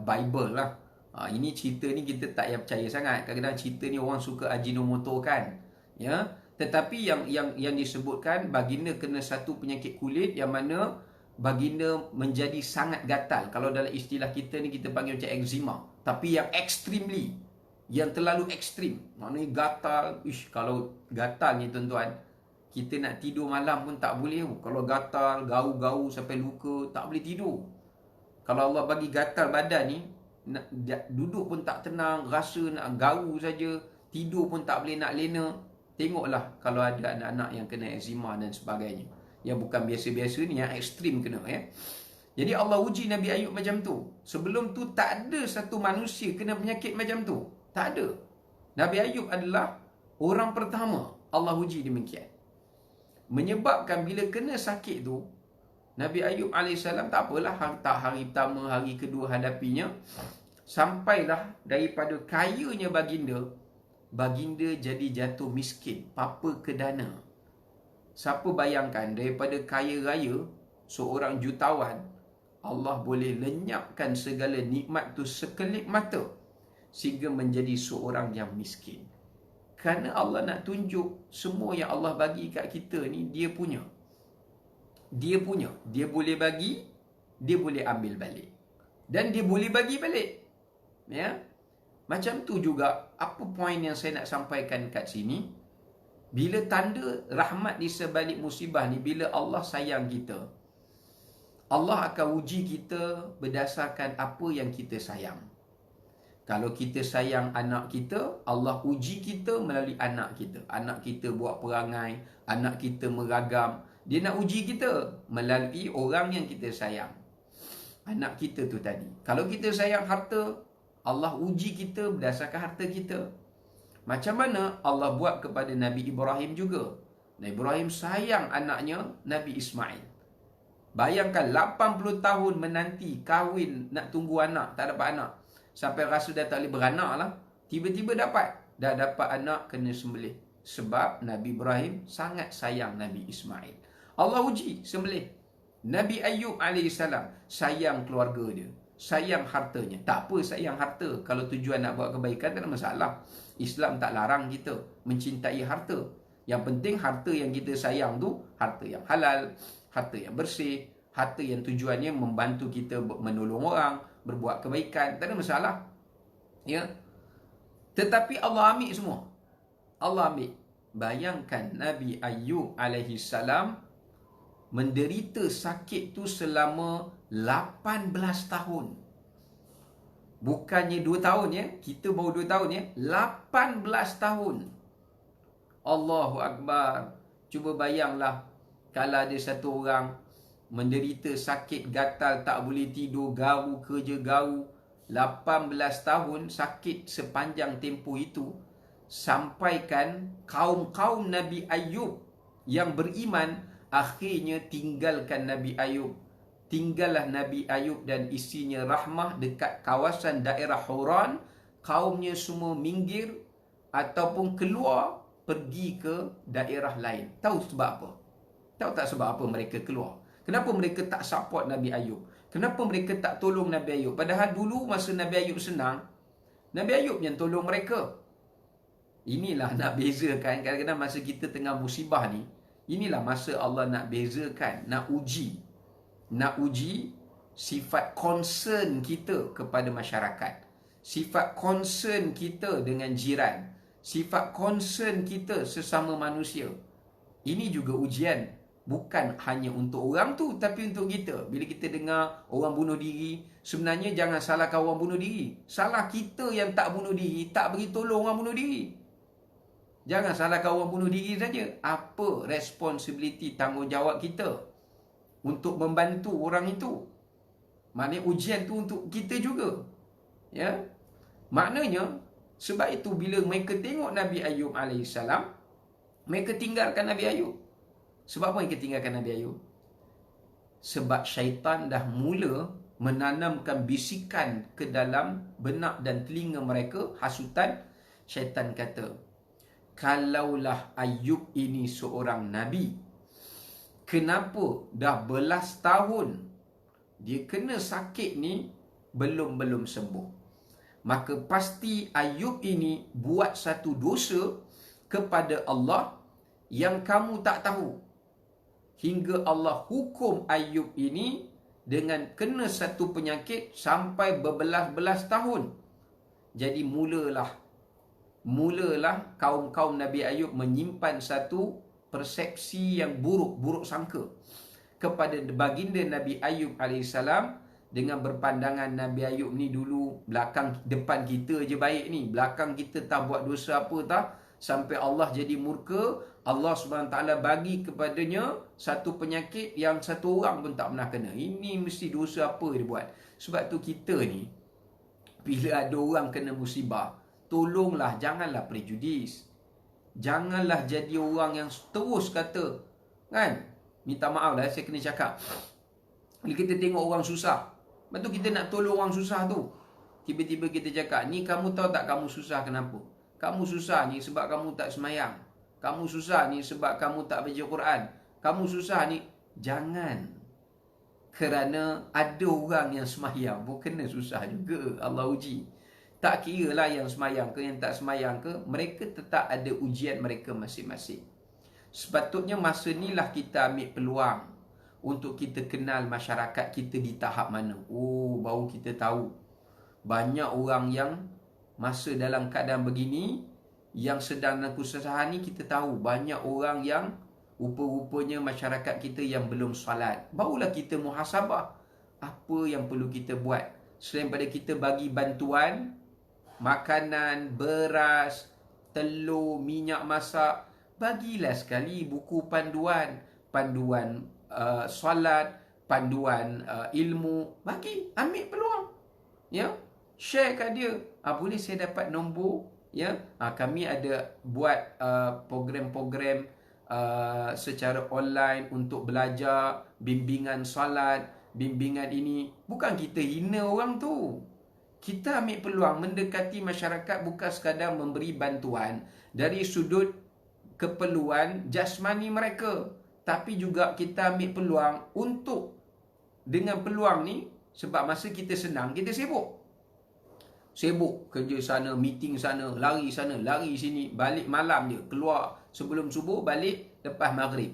Bible lah. Ini cerita ni kita tak payah percaya sangat. Kadang-kadang cerita ni orang suka Ajinomoto kan. Ya, tetapi yang disebutkan baginda kena satu penyakit kulit yang mana baginda menjadi sangat gatal. Kalau dalam istilah kita ni kita panggil macam eczema. Tapi yang extremely, yang terlalu ekstrim. Maknanya gatal. Kalau gatal ni tuan-tuan, kita nak tidur malam pun tak boleh. Kalau gatal, gau-gau sampai luka, tak boleh tidur. Kalau Allah bagi gatal badan ni, nak duduk pun tak tenang, rasa nak garu saja, tidur pun tak boleh nak lena. Tengoklah kalau ada anak-anak yang kena eczema dan sebagainya. Yang bukan biasa-biasa ni, yang ekstrim kena ya. Jadi Allah uji Nabi Ayub macam tu. Sebelum tu tak ada satu manusia kena penyakit macam tu. Tak ada. Nabi Ayub adalah orang pertama Allah uji demikian. Menyebabkan bila kena sakit tu, Nabi Ayub AS tak apalah, tak hari pertama, hari kedua hadapinya. Sampailah daripada kayanya baginda jadi jatuh miskin, papa kedana. Siapa bayangkan daripada kaya raya, seorang jutawan, Allah boleh lenyapkan segala nikmat tu sekelip mata sehingga menjadi seorang yang miskin. Kerana Allah nak tunjuk semua yang Allah bagi kat kita ni dia punya. Dia punya. Dia boleh bagi, dia boleh ambil balik. Dan dia boleh bagi balik. Ya. Macam tu juga, apa poin yang saya nak sampaikan kat sini? Bila tanda rahmat di sebalik musibah ni, bila Allah sayang kita, Allah akan uji kita berdasarkan apa yang kita sayang. Kalau kita sayang anak kita, Allah uji kita melalui anak kita. Anak kita buat perangai, anak kita meragam. Dia nak uji kita melalui orang yang kita sayang. Anak kita tu tadi. Kalau kita sayang harta, Allah uji kita berdasarkan harta kita. Macam mana Allah buat kepada Nabi Ibrahim juga. Nabi Ibrahim sayang anaknya Nabi Ismail. Bayangkan 80 tahun menanti, kahwin, nak tunggu anak, tak dapat anak. Sampai rasa dah tak boleh beranak lah. Tiba-tiba dapat. Dah dapat anak, kena sembelih. Sebab Nabi Ibrahim sangat sayang Nabi Ismail. Allah uji, sembelih. Nabi Ayub AS sayang keluarga dia, sayang hartanya. Tak apa sayang harta, kalau tujuan nak buat kebaikan tak ada masalah. Islam tak larang kita mencintai harta. Yang penting harta yang kita sayang tu harta yang halal, harta yang bersih, harta yang tujuannya membantu kita menolong orang, berbuat kebaikan, tak ada masalah. Ya. Tetapi Allah ambil semua. Allah ambil. Bayangkan Nabi Ayub alaihissalam menderita sakit tu selama 18 tahun. Bukannya 2 tahun ya. Kita baru 2 tahun ya. 18 tahun. Allahu Akbar. Cuba bayanglah kalau ada satu orang menderita sakit gatal, tak boleh tidur, garu, kerja garu. 18 tahun sakit sepanjang tempoh itu. Sampaikan kaum-kaum Nabi Ayub yang beriman akhirnya tinggalkan Nabi Ayub. Tinggallah Nabi Ayub dan isinya Rahmah dekat kawasan daerah Huran. Kaumnya semua minggir ataupun keluar pergi ke daerah lain. Tahu sebab apa? Tahu tak sebab apa mereka keluar? Kenapa mereka tak support Nabi Ayub? Kenapa mereka tak tolong Nabi Ayub? Padahal dulu masa Nabi Ayub senang, Nabi Ayub yang tolong mereka. Inilah nak bezakan. Kadang-kadang masa kita tengah musibah ni, inilah masa Allah nak bezakan, nak uji. Nak uji sifat concern kita kepada masyarakat. Sifat concern kita dengan jiran. Sifat concern kita sesama manusia. Ini juga ujian. Bukan hanya untuk orang tu, tapi untuk kita. Bila kita dengar orang bunuh diri, sebenarnya jangan salahkan orang bunuh diri. Salah kita yang tak bunuh diri, tak beri tolong orang bunuh diri. Jangan salahkan orang bunuh diri saja. Apa responsibility, tanggungjawab kita untuk membantu orang itu? Maknanya ujian tu untuk kita juga. Ya. Maknanya, sebab itu bila mereka tengok Nabi Ayub AS, mereka tinggalkan Nabi Ayub. Sebab apa mereka tinggalkan Nabi Ayub? Sebab syaitan dah mula menanamkan bisikan ke dalam benak dan telinga mereka, hasutan. Syaitan kata, kalaulah Ayub ini seorang Nabi, kenapa dah belas tahun dia kena sakit ni belum sembuh? Maka pasti Ayub ini buat satu dosa kepada Allah yang kamu tak tahu. Hingga Allah hukum Ayub ini dengan kena satu penyakit sampai berbelas-belas tahun. Jadi mulalah kaum-kaum Nabi Ayub menyimpan satu persepsi yang buruk sangka kepada baginda Nabi Ayub AS dengan berpandangan Nabi Ayub ni dulu depan kita je baik ni, belakang kita tak buat dosa apa tak, sampai Allah jadi murka. Allah SWT bagi kepadanya satu penyakit yang satu orang pun tak pernah kena. Ini mesti dosa apa dia buat. Sebab tu kita ni, bila ada orang kena musibah, tolonglah, janganlah prejudis. Janganlah jadi orang yang terus kata, kan, minta maaf lah saya kena cakap, bila kita tengok orang susah, lepas tu kita nak tolong orang susah tu, tiba-tiba kita cakap, ni kamu tahu tak kamu susah kenapa? Kamu susah ni sebab kamu tak semayang. Kamu susah ni sebab kamu tak baca Quran. Kamu susah ni. Jangan. Kerana ada orang yang semayang pun kena susah juga. Allah uji. Tak kira lah yang semayang ke, yang tak semayang ke, mereka tetap ada ujian mereka masing-masing. Sepatutnya masa inilah kita ambil peluang untuk kita kenal masyarakat kita di tahap mana. Oh, baru kita tahu. Banyak orang yang masa dalam keadaan begini, yang sedang dalam kesusahan ni, kita tahu banyak orang yang rupa-rupanya masyarakat kita yang belum salat. Barulah kita muhasabah apa yang perlu kita buat. Selain pada kita bagi bantuan, makanan, beras, telur, minyak masak, bagilah sekali buku panduan, panduan solat, panduan ilmu. Bagi, ambil peluang, ya, share kat dia. Boleh saya dapat nombor, ya, kami ada buat program-program secara online untuk belajar bimbingan solat, bimbingan ini. Bukan kita hina orang tu. Kita ambil peluang mendekati masyarakat, bukan sekadar memberi bantuan dari sudut keperluan jasmani mereka, tapi juga kita ambil peluang untuk, dengan peluang ni, sebab masa kita senang, kita sibuk kerja sana, meeting sana, lari sini, balik malam je, keluar sebelum subuh, balik lepas maghrib.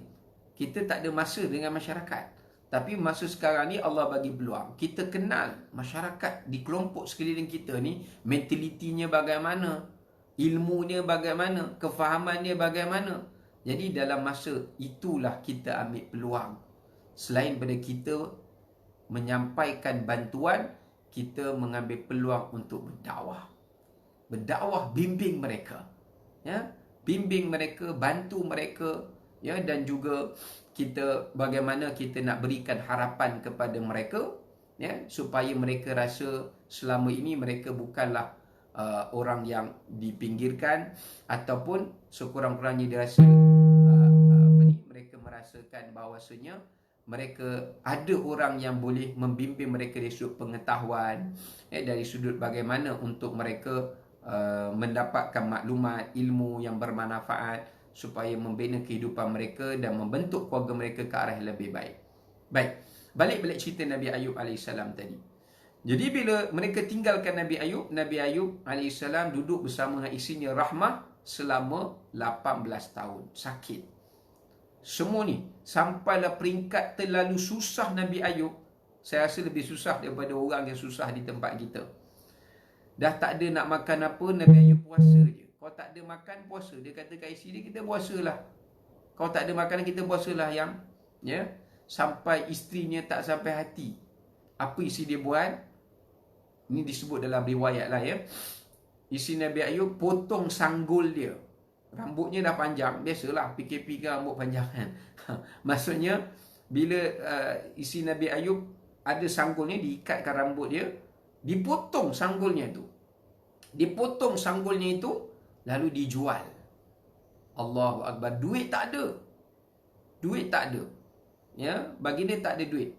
Kita tak ada masa dengan masyarakat. Tapi masa sekarang ni Allah bagi peluang kita kenal masyarakat di kelompok sekeliling kita ni, mentalitinya bagaimana, ilmunya bagaimana, kefahamannya bagaimana. Jadi dalam masa itulah kita ambil peluang. Selain pada kita menyampaikan bantuan, kita mengambil peluang untuk berdakwah. Berdakwah, bimbing mereka, ya, bimbing mereka, bantu mereka, ya, dan juga kita bagaimana kita nak berikan harapan kepada mereka, ya, supaya mereka rasa selama ini mereka bukanlah orang yang dipinggirkan, ataupun sekurang-kurangnya dia rasa mereka merasakan bahawasanya mereka ada orang yang boleh membimbing mereka dari sudut pengetahuan, dari sudut bagaimana untuk mereka mendapatkan maklumat, ilmu yang bermanfaat, supaya membina kehidupan mereka dan membentuk keluarga mereka ke arah yang lebih baik. Baik, balik cerita Nabi Ayub AS tadi. Jadi bila mereka tinggalkan Nabi Ayub AS duduk bersama dengan isinya Rahmah selama 18 tahun. Sakit. Semua ni, sampailah peringkat terlalu susah Nabi Ayub. Saya rasa lebih susah daripada orang yang susah di tempat kita. Dah tak ada nak makan apa, Nabi Ayub puasa je. Kalau tak ada makan, puasa. Dia kata kat isteri dia, kita puasalah. Kalau tak ada makanan, kita puasalah yang, ya, sampai isterinya tak sampai hati. Apa isi dia buat? Ini disebut dalam riwayat lah, ya. Isi Nabi Ayub potong sanggul dia. Rambutnya dah panjang. Biasalah PKP ke rambut panjang kan. Maksudnya bila isi Nabi Ayub ada sanggulnya, diikatkan rambut dia, dipotong sanggulnya tu. Dipotong sanggulnya itu, lalu dijual. Allahu Akbar. Duit tak ada. Duit tak ada. Ya, bagi dia tak ada duit.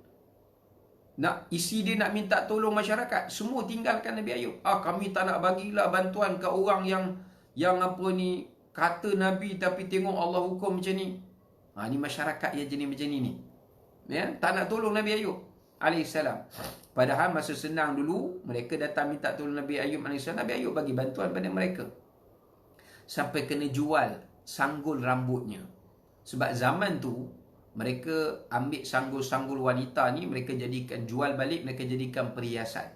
Isi dia nak minta tolong masyarakat, semua tinggalkan Nabi Ayub. Kami tak nak bagilah bantuan ke orang yang apa ni, kata Nabi tapi tengok Allah hukum macam ni. Ni masyarakat yang jenis macam ni. Ya, tak nak tolong Nabi Ayub alaihissalam. Padahal masa senang dulu, mereka datang minta tolong Nabi Ayub alaihissalam, Nabi Ayub bagi bantuan pada mereka. Sampai kena jual sanggul rambutnya. Sebab zaman tu, mereka ambil sanggul-sanggul wanita ni, mereka jadikan, jual balik, mereka jadikan perhiasan.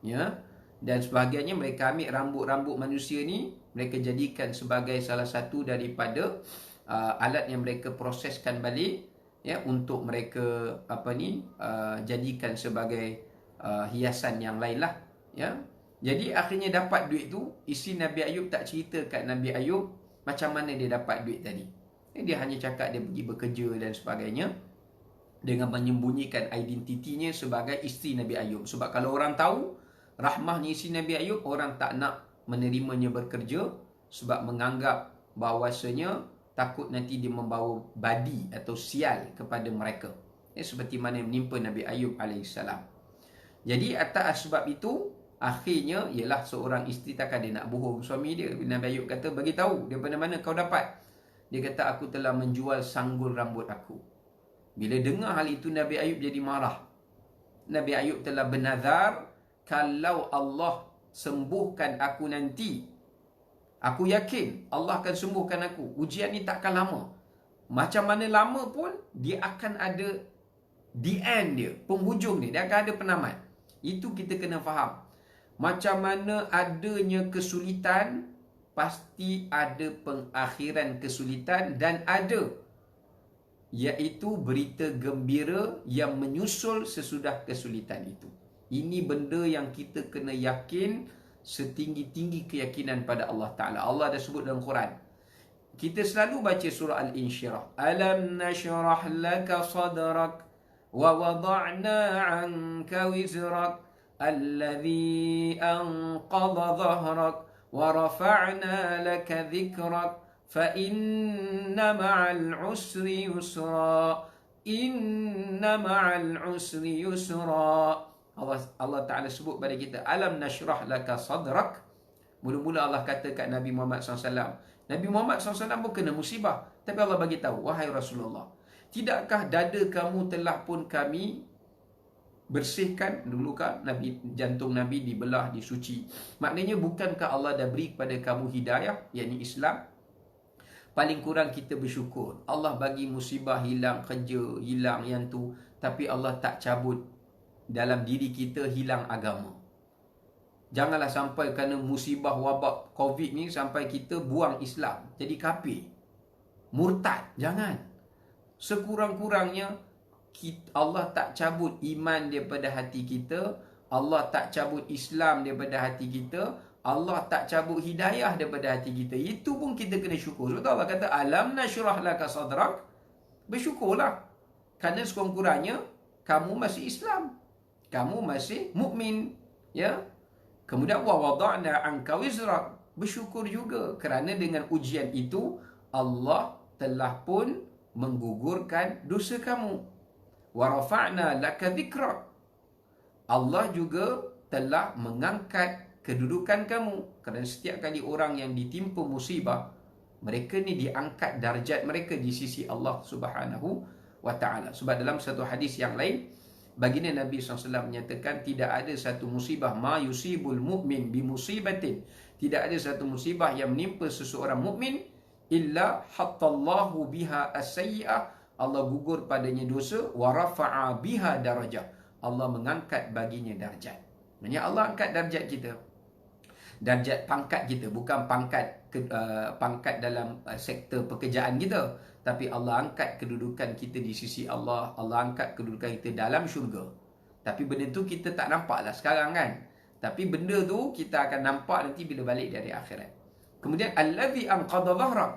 Ya. Dan sebahagiannya mereka ambil rambut-rambut manusia ni, mereka jadikan sebagai salah satu daripada alat yang mereka proseskan balik, ya, untuk mereka jadikan sebagai hiasan yang lain lah, ya. Jadi akhirnya dapat duit tu, isteri Nabi Ayub tak cerita kat Nabi Ayub macam mana dia dapat duit tadi. Dia hanya cakap dia pergi bekerja dan sebagainya, dengan menyembunyikan identitinya sebagai isteri Nabi Ayub. Sebab kalau orang tahu Rahmah ni isteri Nabi Ayub, orang tak nak menerimanya bekerja sebab menganggap bahawasanya takut nanti dia membawa badi atau sial kepada mereka. Seperti mana yang menimpa Nabi Ayub AS. Jadi atas sebab itu, akhirnya ialah seorang isteri takkan dia nak bohong suami dia. Nabi Ayub kata, bagi tahu daripada mana kau dapat. Dia kata, aku telah menjual sanggul rambut aku. Bila dengar hal itu, Nabi Ayub jadi marah. Nabi Ayub telah bernazar, kalau Allah sembuhkan aku nanti, aku yakin Allah akan sembuhkan aku. Ujian ni takkan lama. Macam mana lama pun, dia akan ada the end dia, penghujung dia. Dia akan ada penamat. Itu kita kena faham. Macam mana adanya kesulitan, pasti ada pengakhiran kesulitan dan ada, iaitu berita gembira yang menyusul sesudah kesulitan itu. Ini benda yang kita kena yakin setinggi-tinggi keyakinan pada Allah Ta'ala. Allah dah sebut dalam Quran. Kita selalu baca surah Al-Insyirah. Alam nashrah laka sadrak wa wada'na anka wizrak alladhi anqadha dhahrak wa rafa'na laka dhikrak fa inna ma'al usri yusra inna ma'al usri yusra. Allah Ta'ala sebut pada kita, alam nashrah laka sadrak. Mula-mula Allah kata kat Nabi Muhammad SAW. Nabi Muhammad SAW pun kena musibah, tapi Allah bagi tahu, wahai Rasulullah, tidakkah dada kamu telah pun kami bersihkan? Dulu kan Nabi, jantung Nabi dibelah, disuci. Maknanya bukankah Allah dah beri kepada kamu hidayah, yakni Islam? Paling kurang kita bersyukur. Allah bagi musibah, hilang kerja, hilang yang tu, tapi Allah tak cabut dalam diri kita hilang agama. Janganlah sampai kerana musibah wabak COVID ni sampai kita buang Islam, jadi kafir, murtad. Jangan. Sekurang-kurangnya Allah tak cabut iman daripada hati kita, Allah tak cabut Islam daripada hati kita, Allah tak cabut hidayah daripada hati kita. Itu pun kita kena syukur. Sebab Allah kata, alam nashrah laka sadrak. Bersyukurlah. Kerana sekurang-kurangnya kamu masih Islam, kamu masih mukmin, ya. Kemudian wa wada'na anka wizrak. Bersyukur juga kerana dengan ujian itu Allah telah pun menggugurkan dosa kamu. Wa rafa'na laka dhikrak. Allah juga telah mengangkat kedudukan kamu. Kerana setiap kali orang yang ditimpa musibah, mereka ni diangkat darjat mereka di sisi Allah Subhanahu wa ta'ala. Sebab dalam satu hadis yang lain, baginda Nabi SAW menyatakan, tidak ada satu musibah ma yusibul mu'min bimusibatin, tidak ada satu musibah yang menimpa seseorang mukmin illa hattallahu biha as-sayyi'ah, Allah gugur padanya dosa, wa rafa'a biha darajah, Allah mengangkat baginya darjat. Maksudnya Allah angkat darjat kita, darjat pangkat kita, bukan pangkat dalam sektor pekerjaan kita, tapi Allah angkat kedudukan kita di sisi Allah. Allah angkat kedudukan kita dalam syurga. Tapi benda tu kita tak nampak lah sekarang kan. Tapi benda tu kita akan nampak nanti bila balik dari akhirat. Kemudian allazi anqadha dhahrak.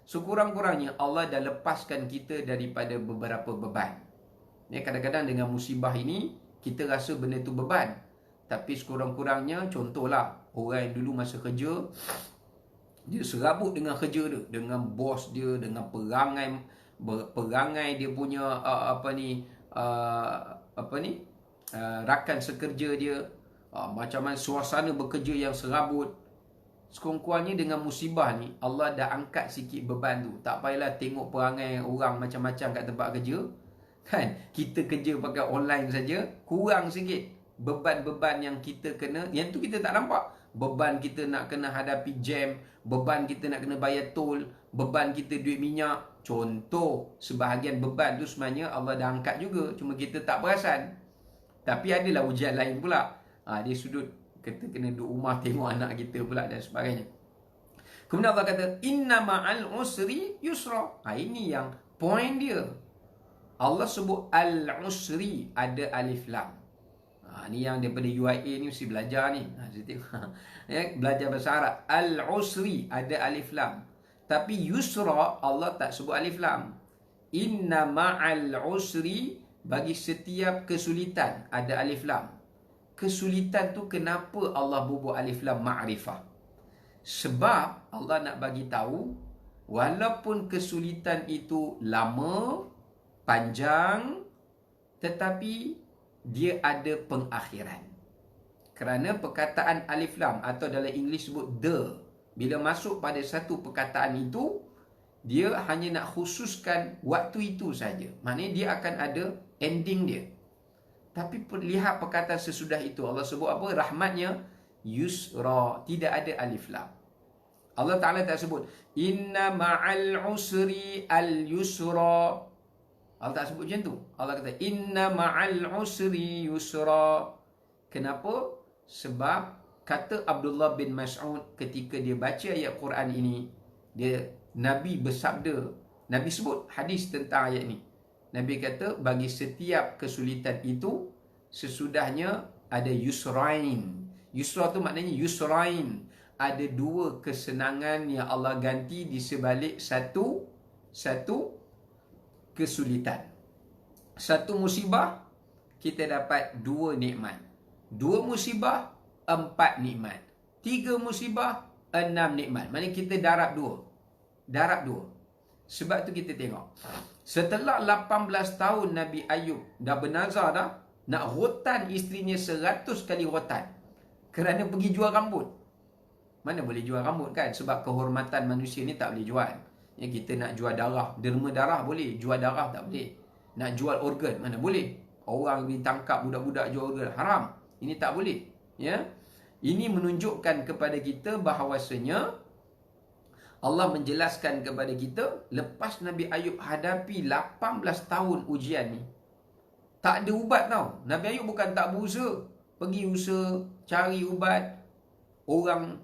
Sekurang-kurangnya Allah dah lepaskan kita daripada beberapa beban. Kadang-kadang dengan musibah ini kita rasa benda tu beban. Tapi sekurang-kurangnya, contohlah orang yang dulu masa kerja, dia serabut dengan kerja dia, dengan bos dia, dengan perangai dia punya rakan sekerja dia, macam mana suasana bekerja yang serabut. Sekurang-kurangnya dengan musibah ni Allah dah angkat sikit beban tu. Tak payahlah tengok perangai orang macam-macam kat tempat kerja kan. Kita kerja pakai online saja, kurang sikit beban-beban yang kita kena, yang tu kita tak nampak. Beban kita nak kena hadapi jam, beban kita nak kena bayar tol, beban kita duit minyak. Contoh, sebahagian beban tu sebenarnya Allah dah angkat juga, cuma kita tak perasan. Tapi adalah ujian lain pula. Dia sudut kita kena duduk rumah tengok anak kita pula dan sebagainya. Kemudian Allah kata, inna ma'al usri yusra. Ini yang point dia. Allah sebut al-usri, ada alif lam. Ni yang daripada UIA ni mesti belajar ni. Saya tengok. Belajar bahasa Arab. Al-usri ada alif lam. Tapi yusra Allah tak sebut alif lam. Inna ma'al usri, bagi setiap kesulitan ada alif lam. Kesulitan tu kenapa Allah bubuh alif lam ma'rifah? Sebab Allah nak bagi tahu walaupun kesulitan itu lama, panjang, tetapi dia ada pengakhiran. Kerana perkataan alif lam atau dalam English sebut the, bila masuk pada satu perkataan itu, dia hanya nak khususkan waktu itu saja. Maknanya dia akan ada ending dia. Tapi lihat perkataan sesudah itu, Allah sebut apa? Rahmatnya yusra, tidak ada alif lam. Allah Ta'ala tak sebut inna ma'al usri al-yusra. Allah tak sebut macam tu. Allah kata inna ma'al usri yusra. Kenapa? Sebab kata Abdullah bin Mas'ud ketika dia baca ayat Quran ini, Nabi bersabda, Nabi sebut hadis tentang ayat ni. Nabi kata bagi setiap kesulitan itu sesudahnya ada yusrain. Yusra tu maknanya yusrain. Ada dua kesenangan yang Allah ganti di sebalik satu kesulitan. Satu musibah, kita dapat dua nikmat. Dua musibah, 4 nikmat. 3 musibah, 6 nikmat. Maksudnya kita darab 2. Darab 2. Sebab tu kita tengok. Setelah 18 tahun Nabi Ayub dah bernazar dah, nak rotan isterinya 100 kali rotan. Kerana pergi jual rambut. Mana boleh jual rambut kan? Sebab kehormatan manusia ni tak boleh jual. Ya, kita nak jual darah, derma darah boleh, jual darah tak boleh. Nak jual organ, mana boleh. Orang ditangkap budak-budak jual organ, haram. Ini tak boleh. Ya, ini menunjukkan kepada kita bahawasanya Allah menjelaskan kepada kita, lepas Nabi Ayub hadapi 18 tahun ujian ni, tak ada ubat tau. Nabi Ayub bukan tak berusaha, pergi usaha, cari ubat, orang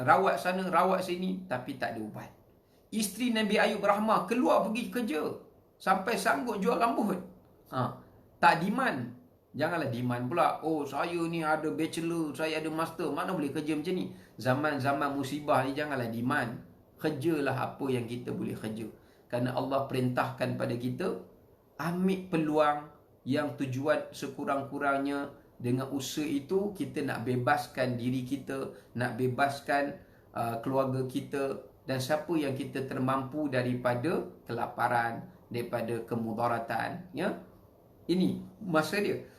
rawat sana, rawat sini, tapi tak ada ubat. Isteri Nabi Ayub Rahmah keluar pergi kerja sampai sanggup jual rambut. Tak demand. Janganlah demand pula, oh saya ni ada bachelor, saya ada master, mana boleh kerja macam ni. Zaman-zaman musibah ni janganlah demand. Kerjalah apa yang kita boleh kerja. Kerana Allah perintahkan pada kita, ambil peluang yang tujuan sekurang-kurangnya. Dengan usaha itu kita nak bebaskan diri kita, nak bebaskan keluarga kita, dan siapa yang kita termampu daripada kelaparan, daripada kemudaratan. Ya, ini masa dia.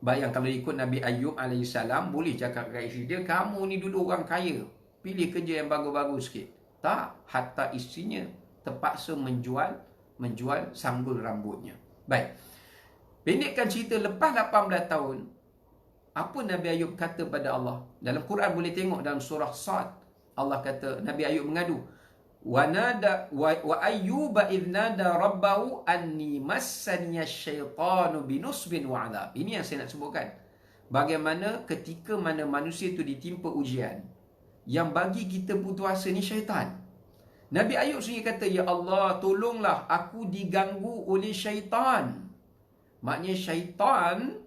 Bayang kalau ikut Nabi Ayub AS, boleh cakap kat isteri dia, kamu ni dulu orang kaya, pilih kerja yang bagus-bagus sikit. Tak, hatta isterinya terpaksa menjual sanggul rambutnya. Baik, pendekkan cerita, lepas 18 tahun, apa Nabi Ayub kata pada Allah? Dalam Quran boleh tengok dalam surah Sad, Allah kata, Nabi Ayub mengadu, wa ayyuba idh nada rabbahu anni massaniya syaitanu binusbin wa adab. Ini yang saya nak sebutkan. Bagaimana ketika mana manusia itu ditimpa ujian, yang bagi kita putus asa ni syaitan. Nabi Ayub sendiri kata, ya Allah, tolonglah aku diganggu oleh syaitan. Maknanya syaitan,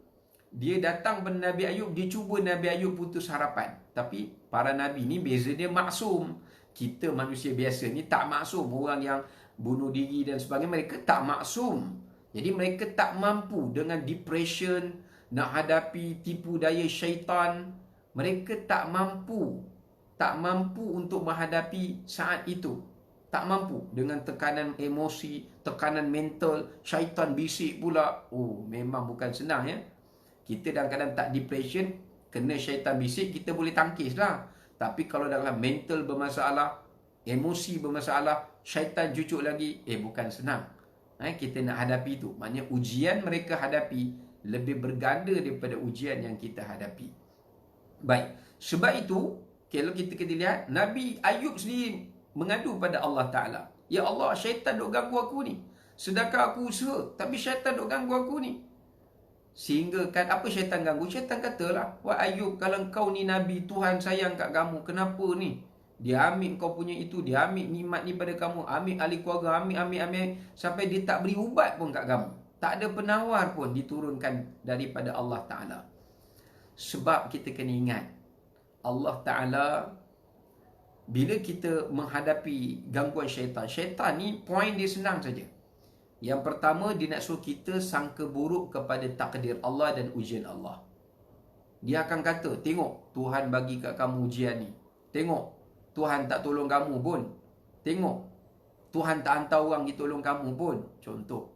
dia datang kepada Nabi Ayub, dia cuba Nabi Ayub putus harapan. Tapi para Nabi ni beza dia maksum. Kita manusia biasa ni tak maksum. Orang yang bunuh diri dan sebagainya, mereka tak maksum. Jadi mereka tak mampu dengan depression, nak hadapi tipu daya syaitan. Mereka tak mampu. Tak mampu untuk menghadapi saat itu. Tak mampu dengan tekanan emosi, tekanan mental, syaitan bisik pula. Oh, memang bukan senang ya. Kita dalam keadaan tak depression, kena syaitan bisik, kita boleh tangkis lah. Tapi kalau dalam mental bermasalah, emosi bermasalah, syaitan cucuk lagi, bukan senang. Kita nak hadapi itu. Maknanya ujian mereka hadapi lebih berganda daripada ujian yang kita hadapi. Baik, sebab itu, kalau kita lihat, Nabi Ayub sendiri mengadu pada Allah Ta'ala. Ya Allah, syaitan duk ganggu aku ni. Sedangkan aku usaha, tapi syaitan duk ganggu aku ni. Sehingga kan apa syaitan ganggu? Syaitan katalah, wah Ayub, kalau kau ni Nabi, Tuhan sayang kat kamu, kenapa ni? Dia ambil kau punya itu, dia ambil nikmat ni pada kamu, ambil ahli keluarga, ambil, sampai dia tak beri ubat pun kat kamu. Tak ada penawar pun diturunkan daripada Allah Ta'ala. Sebab kita kena ingat, Allah Ta'ala, bila kita menghadapi gangguan syaitan, syaitan ni point dia senang saja. Yang pertama, dia nak suruh kita sangka buruk kepada takdir Allah dan ujian Allah. Dia akan kata, tengok Tuhan bagi kat kamu ujian ni. Tengok Tuhan tak tolong kamu pun. Tengok Tuhan tak hantar orang pergi tolong kamu pun. Contoh.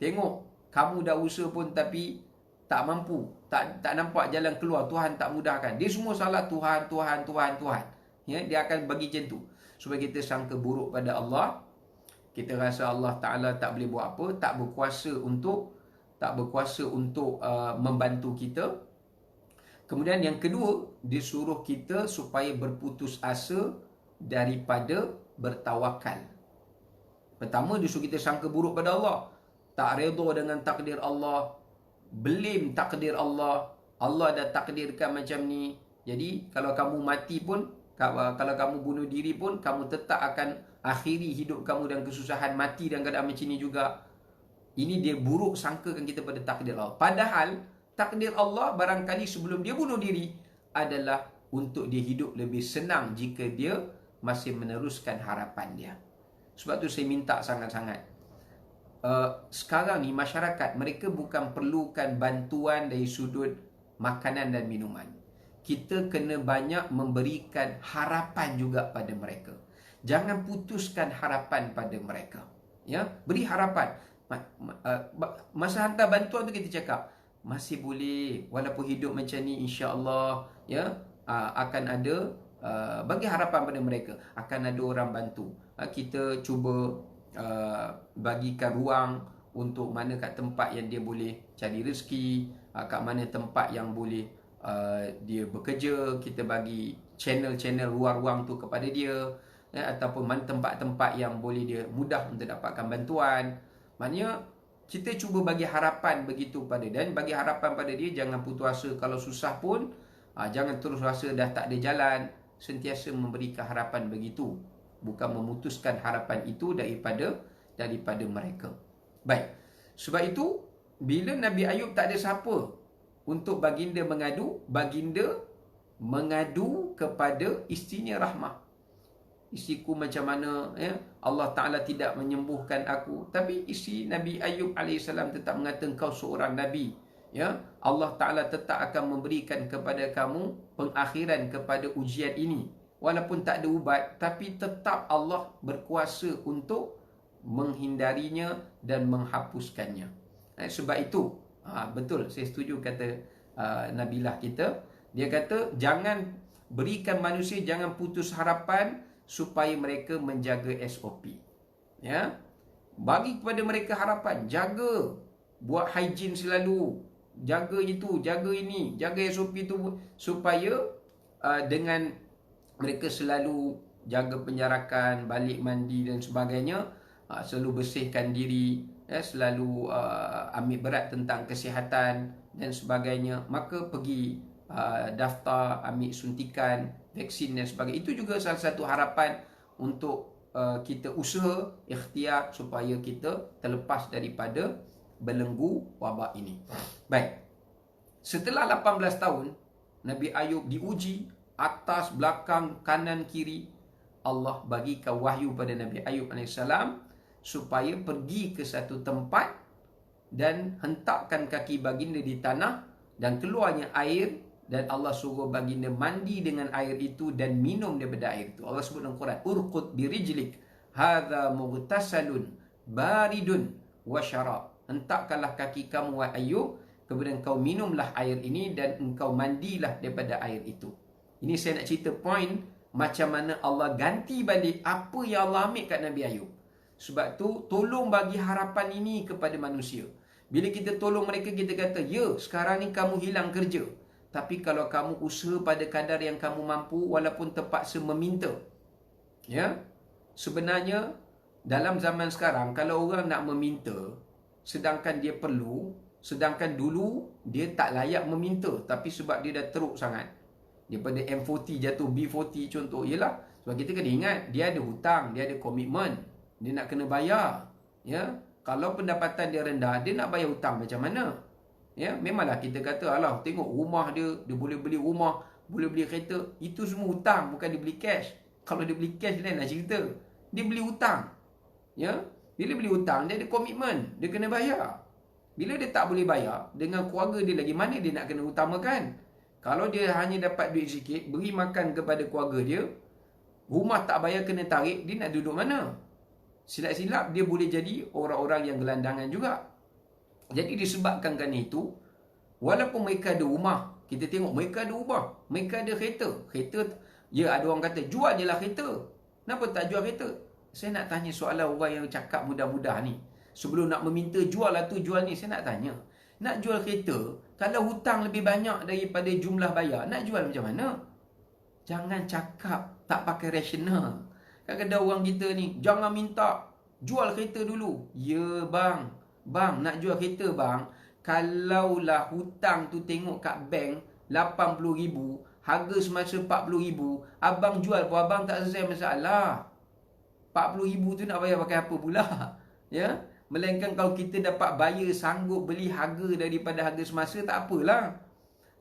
Tengok kamu dah usaha pun tapi tak mampu. Tak nampak jalan keluar. Tuhan tak mudahkan. Dia semua salah Tuhan. Ya, dia akan bagi macam tu. Supaya kita sangka buruk pada Allah. Kita rasa Allah Ta'ala tak boleh buat apa. Tak berkuasa untuk membantu kita. Kemudian yang kedua, dia suruh kita supaya berputus asa daripada bertawakal. Pertama, dia suruh kita sangka buruk pada Allah. Tak redha dengan takdir Allah. Blame takdir Allah. Allah dah takdirkan macam ni. Jadi, kalau kamu mati pun, kalau kamu bunuh diri pun, kamu tetap akan akhiri hidup kamu dan kesusahan, mati dalam keadaan macam ni juga. Ini dia buruk sangkakan kita pada takdir Allah. Padahal, takdir Allah barangkali sebelum dia bunuh diri adalah untuk dia hidup lebih senang jika dia masih meneruskan harapan dia. Sebab tu saya minta sangat-sangat. Sekarang ni masyarakat, mereka bukan perlukan bantuan dari sudut makanan dan minuman. Kita kena banyak memberikan harapan juga pada mereka. Jangan putuskan harapan pada mereka. Ya, beri harapan. Masa hantar bantuan tu kita cakap, masih boleh, walaupun hidup macam ni, insya-Allah ya, akan ada, bagi harapan pada mereka, akan ada orang bantu. Kita cuba bagikan ruang untuk mana kat tempat yang dia boleh cari rezeki, kat mana tempat yang boleh dia bekerja, kita bagi channel-channel ruang-ruang tu kepada dia, ya, ataupun mana tempat-tempat yang boleh dia mudah untuk dapatkan bantuan. Maknanya kita cuba bagi harapan begitu pada dia, dan bagi harapan pada dia. Jangan putus asa kalau susah pun. Jangan terus rasa dah tak ada jalan. Sentiasa memberikan harapan begitu, bukan memutuskan harapan itu daripada mereka. Baik. Sebab itu, bila Nabi Ayub tak ada siapa untuk baginda mengadu, baginda mengadu kepada isterinya Rahmah. Isteriku macam mana, ya? Allah Ta'ala tidak menyembuhkan aku. Tapi isteri Nabi Ayub AS tetap mengatakan, kau seorang Nabi, ya? Allah Ta'ala tetap akan memberikan kepada kamu pengakhiran kepada ujian ini. Walaupun tak ada ubat, tapi tetap Allah berkuasa untuk menghindarinya dan menghapuskannya. Sebab itu, betul, saya setuju kata Nabilah kita. Dia kata, jangan berikan manusia, jangan putus harapan supaya mereka menjaga SOP. Ya, bagi kepada mereka harapan, jaga, buat hygiene selalu, jaga itu, jaga ini, jaga SOP itu, supaya dengan mereka selalu jaga penjarakan, balik mandi dan sebagainya, selalu bersihkan diri, ya, selalu ambil berat tentang kesihatan dan sebagainya, maka pergi daftar, ambil suntikan, vaksin dan sebagainya. Itu juga salah satu harapan untuk kita usaha, ikhtiar supaya kita terlepas daripada belenggu wabak ini. Baik. Setelah 18 tahun, Nabi Ayub diuji atas, belakang, kanan, kiri. Allah bagikan wahyu pada Nabi Ayub AS supaya pergi ke satu tempat dan hentakkan kaki baginda di tanah dan keluarnya air, dan Allah suruh baginda mandi dengan air itu dan minum daripada air itu. Allah sebut dalam Quran, urqud birijlik hadza mughtasalun baridun wa syarab. Hentakkanlah kaki kamu wahai Ayub, kemudian kau minumlah air ini dan engkau mandilah daripada air itu. Ini saya nak cerita point macam mana Allah ganti balik apa yang Allah ambil kat Nabi Ayub. Sebab tu tolong bagi harapan ini kepada manusia. Bila kita tolong mereka, kita kata, ya, sekarang ni kamu hilang kerja, tapi kalau kamu usaha pada kadar yang kamu mampu, walaupun terpaksa meminta, ya, sebenarnya dalam zaman sekarang, kalau orang nak meminta sedangkan dia perlu, sedangkan dulu dia tak layak meminta, tapi sebab dia dah teruk sangat, daripada M40 jatuh B40 contoh, ialah sebab kita kena ingat dia ada hutang, dia ada komitmen, dia nak kena bayar, ya. Kalau pendapatan dia rendah, dia nak bayar hutang macam mana? Ya, memanglah kita kata, alah, tengok rumah dia boleh beli rumah, boleh beli kereta. Itu semua hutang, bukan dia beli cash. Kalau dia beli cash, lain lah cerita. Dia beli hutang. Ya, bila beli hutang, dia ada komitmen. Dia kena bayar. Bila dia tak boleh bayar, dengan keluarga dia lagi, mana dia nak kena utamakan? Kalau dia hanya dapat duit sikit, beri makan kepada keluarga dia, rumah tak bayar kena tarik, dia nak duduk mana? Silap-silap dia boleh jadi orang-orang yang gelandangan juga. Jadi disebabkan kerana itu, walaupun mereka ada rumah, kita tengok mereka ada rumah, mereka ada kereta. Kereta, ya ada orang kata, jual je lah kereta. Kenapa tak jual kereta? Saya nak tanya soalan orang yang cakap mudah-mudah ni. Sebelum nak meminta jual lah tu, jual ni, saya nak tanya. Nak jual kereta, kalau hutang lebih banyak daripada jumlah bayar, nak jual macam mana? Jangan cakap tak pakai rasional. Kadang-kadang orang kita ni, jangan minta jual kereta dulu. Ya bang, nak jual kereta bang, kalaulah hutang tu tengok kat bank 80,000, harga semasa 40,000, abang jual pun abang tak selesai masalah. 40,000 tu nak bayar pakai apa pula? Ya, melainkan kalau kita dapat bayar, sanggup beli harga daripada harga semasa, tak apalah.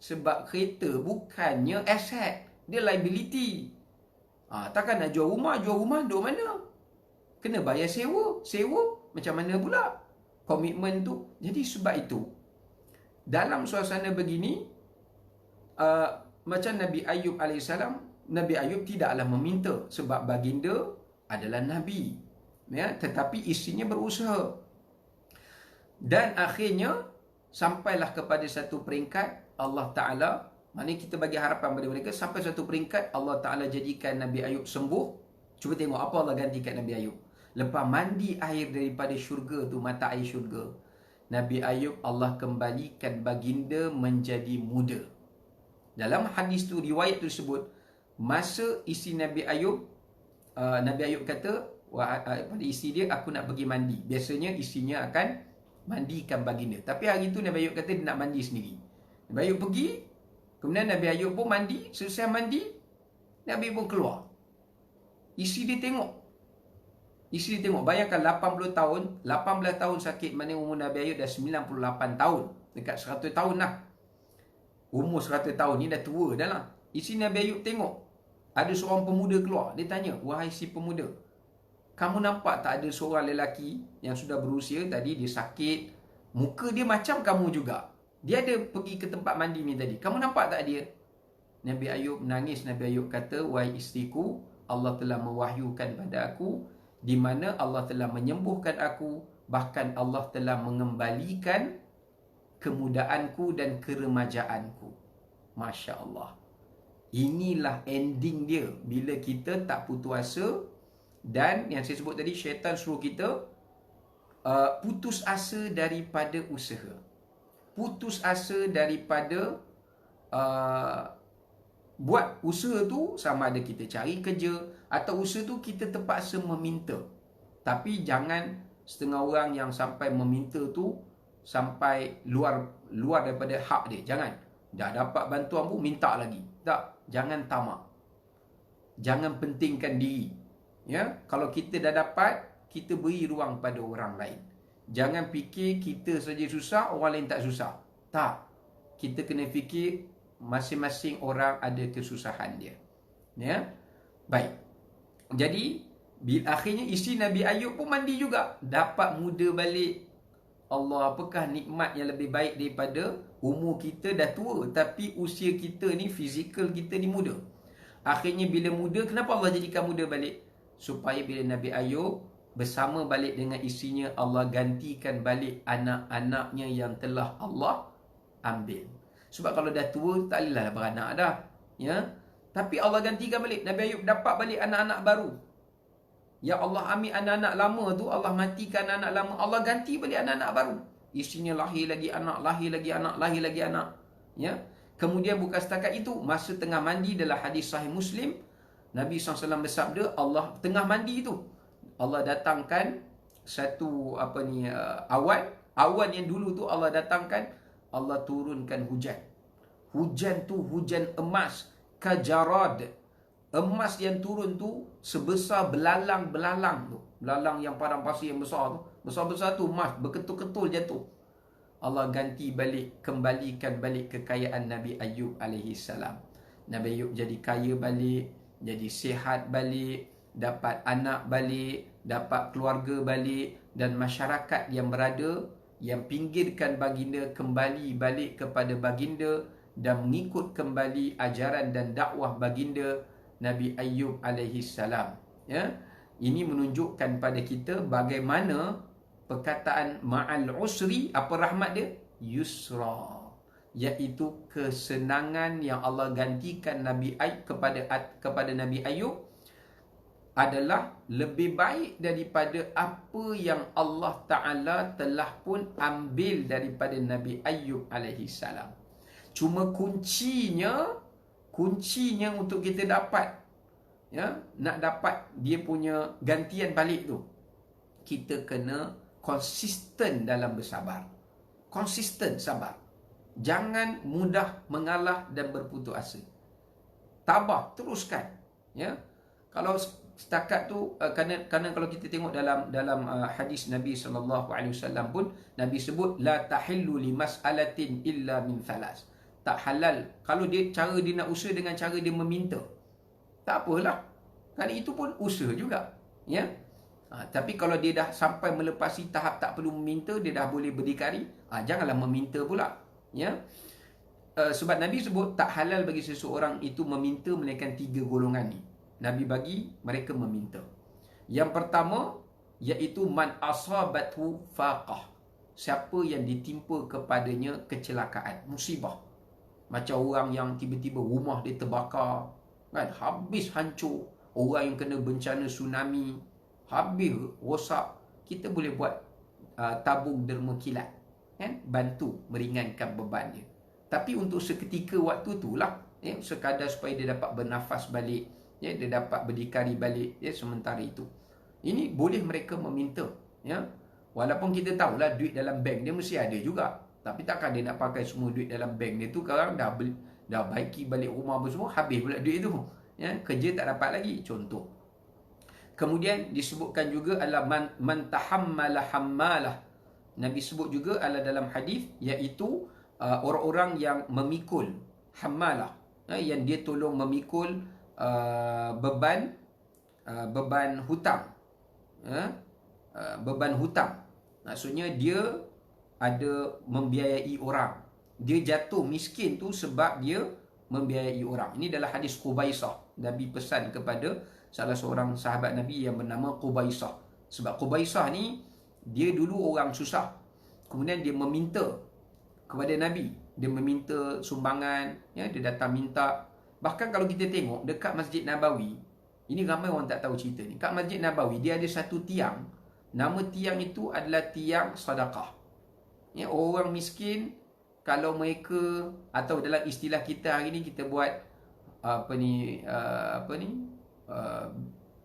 Sebab kereta bukannya aset, dia liability. Takkan nak jual rumah duduk mana? Kena bayar sewa macam mana pula komitmen tu? Jadi sebab itu, dalam suasana begini, macam Nabi Ayub AS, Nabi Ayub tidaklah meminta sebab baginda adalah Nabi, ya, tetapi isinya berusaha. Dan akhirnya sampailah kepada satu peringkat Allah Ta'ala, maknanya kita bagi harapan pada mereka, sampai satu peringkat Allah Ta'ala jadikan Nabi Ayub sembuh. Cuba tengok apa Allah gantikan Nabi Ayub. Lepas mandi air daripada syurga tu, mata air syurga, Nabi Ayub Allah kembalikan baginda menjadi muda. Dalam hadis tu, riwayat tu sebut, masa isteri Nabi Ayub, Nabi Ayub kata pada isteri dia, aku nak pergi mandi. Biasanya isterinya akan mandikan baginda, tapi hari tu Nabi Ayub kata dia nak mandi sendiri. Nabi Ayub pergi, kemudian Nabi Ayub pun mandi. Selesai mandi, Nabi pun keluar. Isteri dia tengok, bayangkan 80 tahun, 18 tahun sakit, mana umur Nabi Ayub dah 98 tahun, dekat 100 tahun lah. Umur 100 tahun ni dah tua dah lah. Isteri Nabi Ayub tengok ada seorang pemuda keluar. Dia tanya, wahai si pemuda, kamu nampak tak ada seorang lelaki yang sudah berusia tadi, dia sakit, muka dia macam kamu juga, dia ada pergi ke tempat mandi ni tadi, kamu nampak tak dia? Nabi Ayub menangis. Nabi Ayub kata, wahai isteriku, Allah telah mewahyukan pada aku, di mana Allah telah menyembuhkan aku, bahkan Allah telah mengembalikan kemudaanku dan keremajaanku. Masya Allah. Inilah ending dia bila kita tak putus asa. Dan yang saya sebut tadi, syaitan suruh kita putus asa daripada usaha, putus asa daripada buat usaha tu, sama ada kita cari kerja atau usaha tu kita terpaksa meminta. Tapi jangan setengah orang yang sampai meminta tu sampai luar daripada hak dia. Jangan. Dah dapat bantuan pun minta lagi. Tak, jangan tamak. Jangan pentingkan diri. Ya, kalau kita dah dapat, kita beri ruang pada orang lain. Jangan fikir kita saja susah, orang lain tak susah. Tak. Kita kena fikir masing-masing orang ada kesusahan dia. Ya. Baik. Jadi akhirnya isteri Nabi Ayub pun mandi juga, dapat muda balik. Allah, apakah nikmat yang lebih baik daripada umur kita dah tua tapi usia kita ni, fizikal kita ni muda. Akhirnya bila muda, kenapa Allah jadikan muda balik? Supaya bila Nabi Ayub bersama balik dengan isterinya, Allah gantikan balik anak-anaknya yang telah Allah ambil. Sebab kalau dah tua, tak bolehlah beranak dah. Ya? Tapi Allah gantikan balik. Nabi Ayub dapat balik anak-anak baru. Ya Allah ambil anak-anak lama tu, Allah matikan anak-anak lama, Allah ganti balik anak-anak baru. Isterinya lahir lagi anak, lahir lagi anak, lahir lagi anak. Ya? Kemudian bukan setakat itu, masa tengah mandi, dalam hadis sahih Muslim, Nabi SAW bersabda, Allah tengah mandi tu, Allah datangkan satu awan yang dulu tu Allah datangkan, Allah turunkan hujan. Hujan tu hujan emas, kajarad, Emas yang turun tu sebesar belalang-belalang tu. Belalang yang padang pasir yang besar tu. Besar-besar tu emas berketul-ketul jatuh. Allah ganti balik, kembalikan balik kekayaan Nabi Ayub alaihi salam. Nabi Ayub jadi kaya balik, jadi sihat balik, dapat anak balik, dapat keluarga balik, dan masyarakat yang berada, yang pinggirkan baginda kembali balik kepada baginda dan mengikut kembali ajaran dan dakwah baginda Nabi Ayub alaihi salam. Ya. Ini menunjukkan pada kita bagaimana perkataan ma'al usri, apa rahmat dia? Yusra, iaitu kesenangan yang Allah gantikan Nabi Ayub kepada Nabi Ayub adalah lebih baik daripada apa yang Allah Ta'ala telah pun ambil daripada Nabi Ayub alaihi salam. Cuma kuncinya untuk kita dapat, ya, nak dapat dia punya gantian balik tu, kita kena konsisten dalam bersabar. Konsisten sabar. Jangan mudah mengalah dan berputus asa. Tabah, teruskan. Ya. Kalau setakat tu, kerana kalau kita tengok dalam hadis Nabi SAW pun, Nabi sebut la tahillu li mas'alatin illa min thalas. Tak halal kalau cara dia nak usaha dengan cara dia meminta. Tak apalah. Kerana itu pun usaha juga. Ya. Tapi kalau dia dah sampai melepasi tahap tak perlu meminta, dia dah boleh berdikari, janganlah meminta pula. Ya. Sebab Nabi sebut tak halal bagi seseorang itu meminta melainkan 3 golongan ni. Nabi bagi mereka meminta. Yang pertama iaitu man asabathu faqah. Siapa yang ditimpa kepadanya kecelakaan, musibah. Macam orang yang tiba-tiba rumah dia terbakar, kan, habis hancur. Orang yang kena bencana tsunami, habis rosak. Kita boleh buat tabung derma kilat, kan, bantu meringankan beban dia. Tapi untuk seketika waktu tu lah, ya, sekadar supaya dia dapat bernafas balik, ya, dia dapat berdikari balik, ya, sementara itu. Ini boleh mereka meminta, ya. Walaupun kita tahulah duit dalam bank dia mesti ada juga. Tapi takkan dia nak pakai semua duit dalam bank dia tu, sekarang dah baiki balik rumah apa semua, habis pula duit tu. Ya, kerja tak dapat lagi, contoh. Kemudian disebutkan juga adalah man tahammala hammalah. Nabi sebut juga adalah dalam hadis, iaitu orang-orang yang memikul hammalah, yang dia tolong memikul beban hutang. Beban hutang. Maksudnya dia ada membiayai orang. Dia jatuh miskin tu sebab dia membiayai orang. Ini adalah hadis Qubaisah. Nabi pesan kepada salah seorang sahabat Nabi yang bernama Qubaisah. Sebab Qubaisah ni, dia dulu orang susah. Kemudian dia meminta kepada Nabi. Dia meminta sumbangan, ya, dia datang minta. Bahkan kalau kita tengok dekat Masjid Nabawi, ini ramai orang tak tahu cerita ni. Kat Masjid Nabawi, dia ada satu tiang. Nama tiang itu adalah tiang sedekah. Ya, orang miskin, kalau mereka, atau dalam istilah kita hari ni, kita buat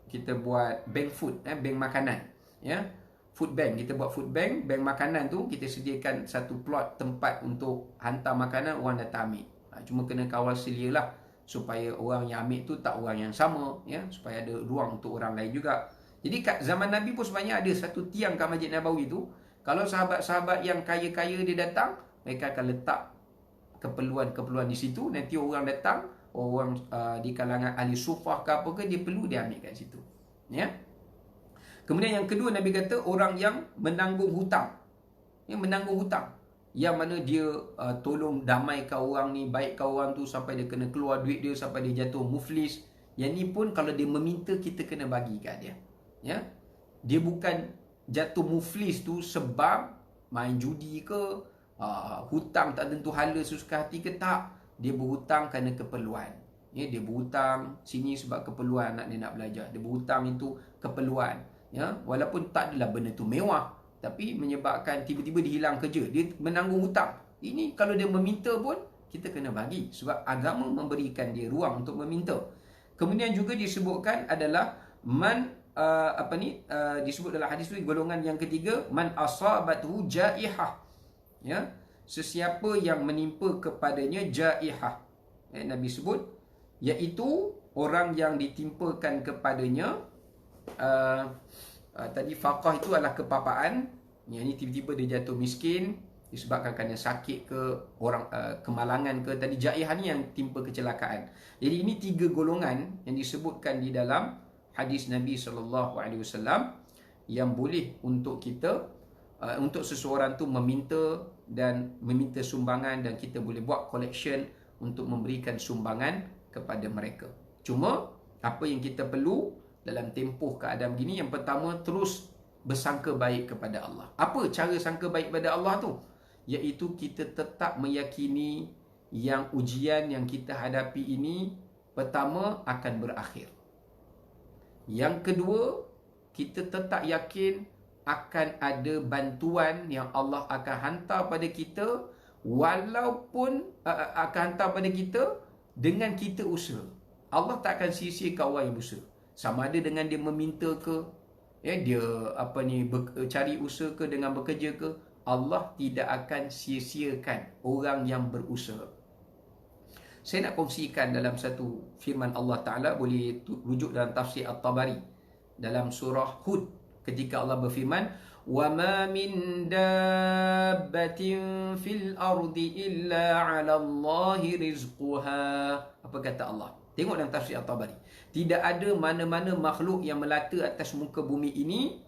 kita buat bank food, bank makanan, ya, food bank. Kita buat food bank, bank makanan tu kita sediakan satu plot tempat untuk hantar makanan, orang datang ambil. Cuma kena kawal selia lah, supaya orang yang ambil tu tak orang yang sama, ya, supaya ada ruang untuk orang lain juga. Jadi kat zaman Nabi pun sebenarnya ada satu tiang kat Masjid Nabawi tu. Kalau sahabat-sahabat yang kaya-kaya dia datang, mereka akan letak keperluan-keperluan di situ. Nanti orang datang, orang di kalangan ahli sufah ke apa ke, dia perlu dia ambil kat situ. Ya. Kemudian yang kedua, Nabi kata orang yang menanggung hutang. Yang menanggung hutang. Yang mana dia tolong damaikan orang ni, baikkan orang tu sampai dia kena keluar duit dia, sampai dia jatuh muflis. Yang ni pun kalau dia meminta, kita kena bagi kat dia. Ya. Dia bukan jatuh muflis tu sebab main judi ke, hutang tak tentu hala sesuka hati ke, tak. Dia berhutang kerana keperluan. Ya, dia berhutang sini sebab keperluan anak dia nak belajar. Dia berhutang itu keperluan. Ya, walaupun tak adalah benda tu mewah, tapi menyebabkan tiba-tiba dia hilang kerja, dia menanggung hutang. Ini kalau dia meminta pun kita kena bagi, sebab agama memberikan dia ruang untuk meminta. Kemudian juga disebutkan adalah disebut dalam hadis tu, golongan yang ketiga, man asabathu jaihah. Ya, sesiapa yang menimpa kepadanya jaihah. Nabi sebut iaitu orang yang ditimpakan kepadanya tadi faqah itu adalah kepapaan. Yang ini tiba-tiba dia jatuh miskin disebabkan kerana sakit ke orang kemalangan ke, tadi jaiha ni yang timpa kecelakaan. Jadi ini 3 golongan yang disebutkan di dalam hadis Nabi SAW yang boleh untuk kita untuk seseorang tu meminta sumbangan, dan kita boleh buat collection untuk memberikan sumbangan kepada mereka. Cuma apa yang kita perlu dalam tempoh keadaan begini, yang pertama, terus bersangka baik kepada Allah. Apa cara sangka baik kepada Allah tu? Iaitu kita tetap meyakini yang ujian yang kita hadapi ini pertama akan berakhir. Yang kedua, kita tetap yakin akan ada bantuan yang Allah akan hantar pada kita, walaupun akan hantar pada kita dengan kita usaha. Allah tak akan sia-siakan orang yang berusaha. Sama ada dengan dia meminta ke, dia cari usaha ke, dengan bekerja ke, Allah tidak akan sia-siakan orang yang berusaha. Saya nak kongsikan dalam satu firman Allah Ta'ala, boleh rujuk dalam tafsir At-Tabari dalam surah Hud, ketika Allah berfirman, وَمَا مِن دَابَّةٍ فِي الْأَرْضِ إِلَّا عَلَى اللَّهِ رِزْقُهَا. Apa kata Allah? Tengok dalam tafsir At-Tabari. Tidak ada mana-mana makhluk yang melata atas muka bumi ini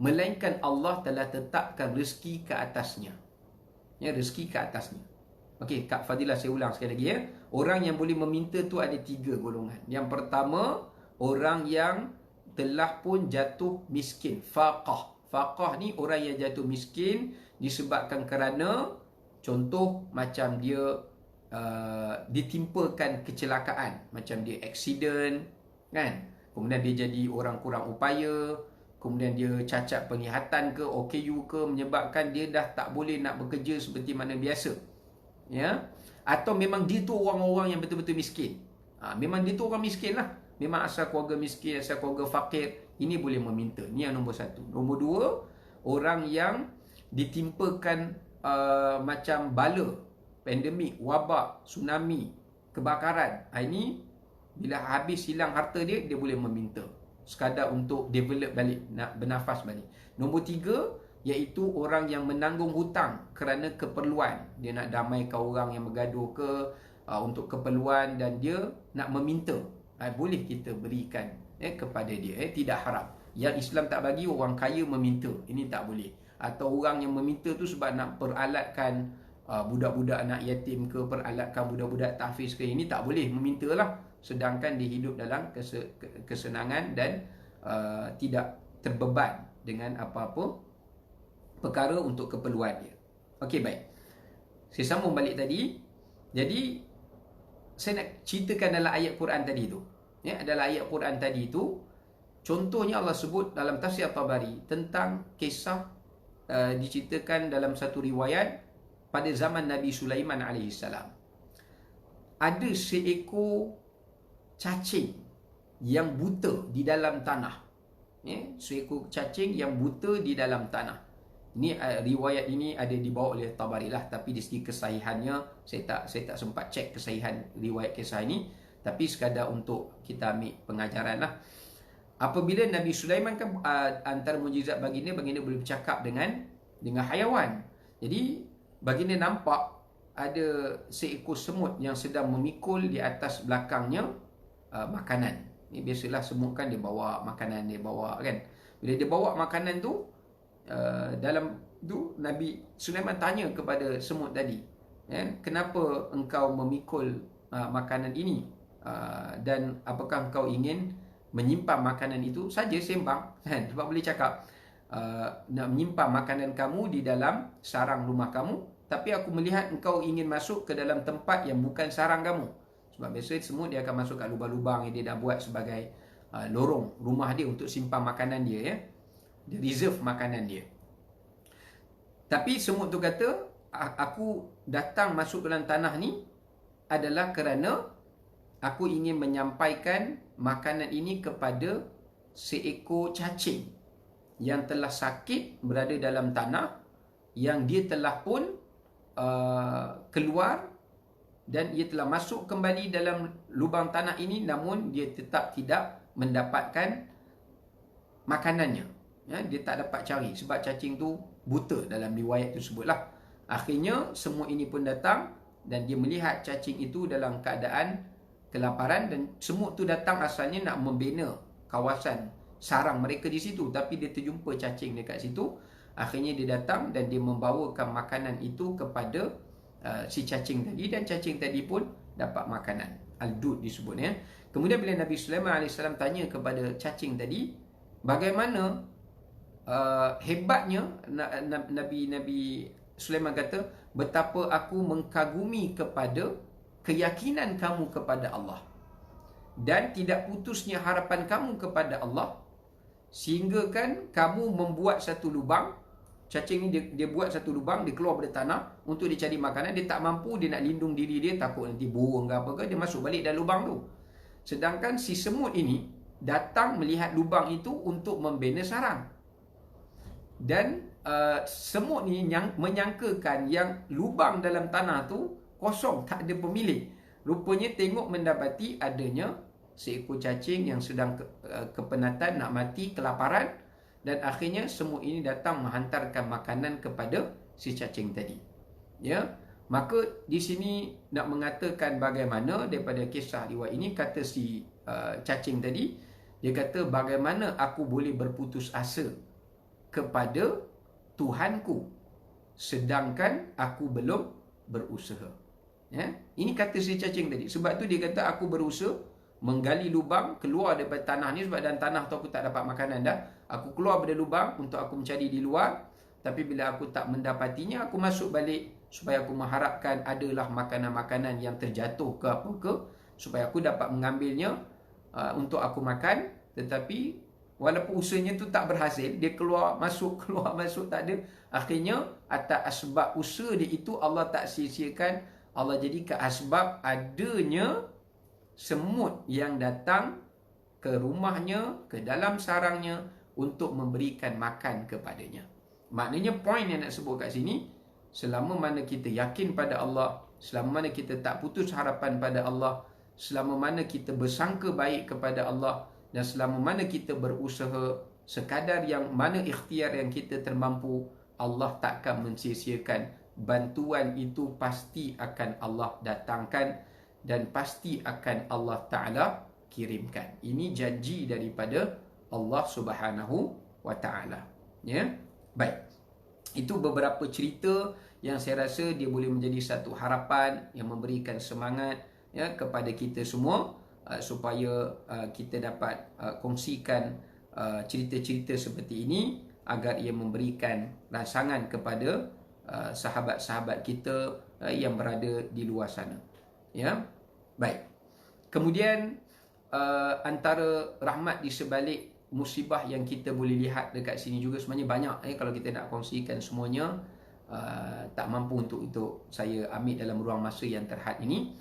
melainkan Allah telah tetapkan rezeki ke atasnya. Rezeki ke atasnya. Okey, Kak Fadilah, saya ulang sekali lagi Orang yang boleh meminta tu ada 3 golongan. Yang pertama, orang yang telah pun jatuh miskin, faqah. Faqah ni orang yang jatuh miskin disebabkan kerana, contoh macam dia ditimpakan kecelakaan, macam dia accident kan, kemudian dia jadi orang kurang upaya, kemudian dia cacat penglihatan ke, OKU ke, menyebabkan dia dah tak boleh nak bekerja seperti mana biasa, atau memang dia tu orang-orang yang betul-betul miskin. Memang dia tu orang miskin lah, memang asal keluarga miskin, asal keluarga fakir. Ini boleh meminta. Ini yang nombor 1. Nombor 2, orang yang ditimpakan macam bala, pandemik, wabak, tsunami, kebakaran. Ini bila habis hilang harta dia, dia boleh meminta sekadar untuk develop balik, nak bernafas balik. Nombor 3, iaitu orang yang menanggung hutang kerana keperluan. Dia nak damaikan orang yang bergaduh ke, untuk keperluan, dan dia nak meminta. Boleh kita berikan kepada dia. Tidak haram. Yang Islam tak bagi orang kaya meminta. Ini tak boleh. Atau orang yang meminta tu sebab nak peralatkan budak-budak anak yatim ke, peralatkan budak-budak tahfiz ke, ini tak boleh meminta lah. Sedangkan dia hidup dalam kesenangan dan tidak terbeban dengan apa-apa perkara untuk keperluan dia. Okey, baik. Saya sambung balik tadi. Jadi saya nak ceritakan dalam ayat Quran tadi tu. Dalam ayat Quran tadi tu, contohnya Allah sebut dalam tafsir At-Tabari tentang kisah diceritakan dalam satu riwayat pada zaman Nabi Sulaiman AS. Ada seekor cacing yang buta di dalam tanah. Seekor cacing yang buta di dalam tanah. Ini riwayat ini ada dibawa oleh Tabari lah, tapi di segi kesahihannya saya tak sempat cek kesahihan riwayat kisah ini, tapi sekadar untuk kita ambil pengajaran lah. Apabila Nabi Sulaiman kan antara mukjizat baginda boleh bercakap dengan haiwan. Jadi baginda nampak ada seekor semut yang sedang memikul di atas belakangnya makanan. Ini biasalah semut kan, dia bawa makanan, dia bawa kan. Bila dia bawa makanan tu, dalam tu Nabi Sulaiman tanya kepada semut tadi, kenapa engkau memikul makanan ini, dan apakah engkau ingin menyimpan makanan itu saja sembang kan? Sebab boleh cakap nak menyimpan makanan kamu di dalam sarang rumah kamu, tapi aku melihat engkau ingin masuk ke dalam tempat yang bukan sarang kamu. Sebab biasa semut dia akan masuk kat lubang-lubang yang dia dah buat sebagai lorong rumah dia untuk simpan makanan dia, dia reserve makanan dia. Tapi semut tu kata, aku datang masuk dalam tanah ni adalah kerana aku ingin menyampaikan makanan ini kepada seekor cacing yang telah sakit berada dalam tanah, yang dia telah pun keluar dan ia telah masuk kembali dalam lubang tanah ini, namun dia tetap tidak mendapatkan makanannya. Dia tak dapat cari sebab cacing tu buta dalam riwayat tersebutlah. Akhirnya semut ini pun datang dan dia melihat cacing itu dalam keadaan kelaparan, dan semut tu datang asalnya nak membina kawasan sarang mereka di situ, tapi dia terjumpa cacing dekat situ. Akhirnya dia datang dan dia membawakan makanan itu kepada si cacing tadi, dan cacing tadi pun dapat makanan. Al-Dud disebutnya. Kemudian bila Nabi Sulaiman AS tanya kepada cacing tadi, bagaimana hebatnya, Nabi Sulaiman kata, betapa aku mengkagumi kepada keyakinan kamu kepada Allah dan tidak putusnya harapan kamu kepada Allah, sehingga kan kamu membuat satu lubang. Cacing ni dia buat satu lubang, dia keluar dari tanah untuk dia cari makanan. Dia tak mampu, dia nak lindung diri dia, takut nanti burung ke apa ke, dia masuk balik dalam lubang tu. Sedangkan si semut ini datang melihat lubang itu untuk membina sarang. Dan semut ni menyangkakan yang lubang dalam tanah tu kosong, tak ada pemilik. Rupanya tengok mendapati adanya seekor cacing yang sedang kepenatan, nak mati, kelaparan. Dan akhirnya semut ini datang menghantarkan makanan kepada si cacing tadi. Ya, maka di sini nak mengatakan bagaimana daripada kisah riwayat ini, kata si cacing tadi, dia kata, bagaimana aku boleh berputus asa kepada Tuhanku sedangkan aku belum berusaha. Ya, ini kata si cacing tadi. Sebab tu dia kata, aku berusaha menggali lubang, keluar daripada tanah ni, sebab dalam tanah tu aku tak dapat makanan dah. Aku keluar daripada lubang untuk aku mencari di luar. Tapi bila aku tak mendapatinya, aku masuk balik supaya aku mengharapkan adalah makanan-makanan yang terjatuh ke apa ke, supaya aku dapat mengambilnya untuk aku makan. Tetapi walaupun usahanya tu tak berhasil, dia keluar masuk tak ada. Akhirnya atas asbab usaha dia itu, Allah tak sia-siakan. Allah jadikan asbab adanya semut yang datang ke rumahnya, ke dalam sarangnya untuk memberikan makan kepadanya. Maknanya poin yang nak sebut kat sini, selama mana kita yakin pada Allah, selama mana kita tak putus harapan pada Allah, selama mana kita bersangka baik kepada Allah, dan selama mana kita berusaha sekadar yang mana ikhtiar yang kita termampu, Allah takkan mensia-siakan. Bantuan itu pasti akan Allah datangkan dan pasti akan Allah Ta'ala kirimkan. Ini janji daripada Allah Subhanahu wa Ta'ala. Ya, baik. Itu beberapa cerita yang saya rasa dia boleh menjadi satu harapan yang memberikan semangat ya kepada kita semua, supaya kita dapat kongsikan cerita-cerita seperti ini agar ia memberikan rangsangan kepada sahabat-sahabat kita yang berada di luar sana. Ya, baik. Kemudian antara rahmat di sebalik musibah yang kita boleh lihat dekat sini juga sebenarnya banyak. Kalau kita nak kongsikan semuanya, tak mampu untuk saya ambil dalam ruang masa yang terhad ini.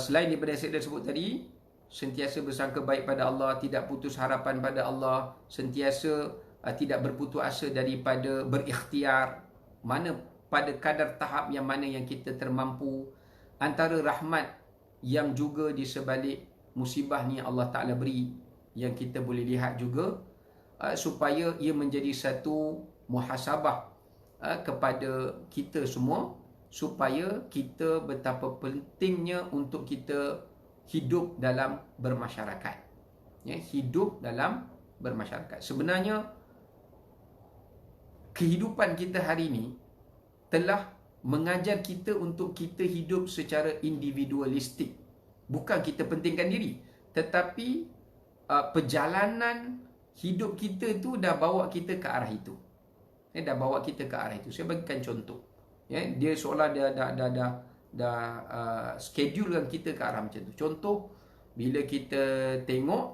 Selain daripada yang saya dah sebut tadi, sentiasa bersangka baik pada Allah, tidak putus harapan pada Allah, sentiasa tidak berputus asa daripada berikhtiar, mana pada kadar tahap yang mana yang kita termampu. Antara rahmat yang juga di sebalik musibah ni Allah Ta'ala beri, yang kita boleh lihat juga, supaya ia menjadi satu muhasabah kepada kita semua, supaya kita betapa pentingnya untuk kita hidup dalam bermasyarakat. Ya, hidup dalam bermasyarakat. Sebenarnya kehidupan kita hari ini telah mengajar kita untuk kita hidup secara individualistik. Bukan kita pentingkan diri, tetapi perjalanan hidup kita tu dah bawa kita ke arah itu. Dah bawa kita ke arah itu. Saya bagikan contoh. Ya, dia seolah dah schedulekan kita ke arah macam tu. Contoh, bila kita tengok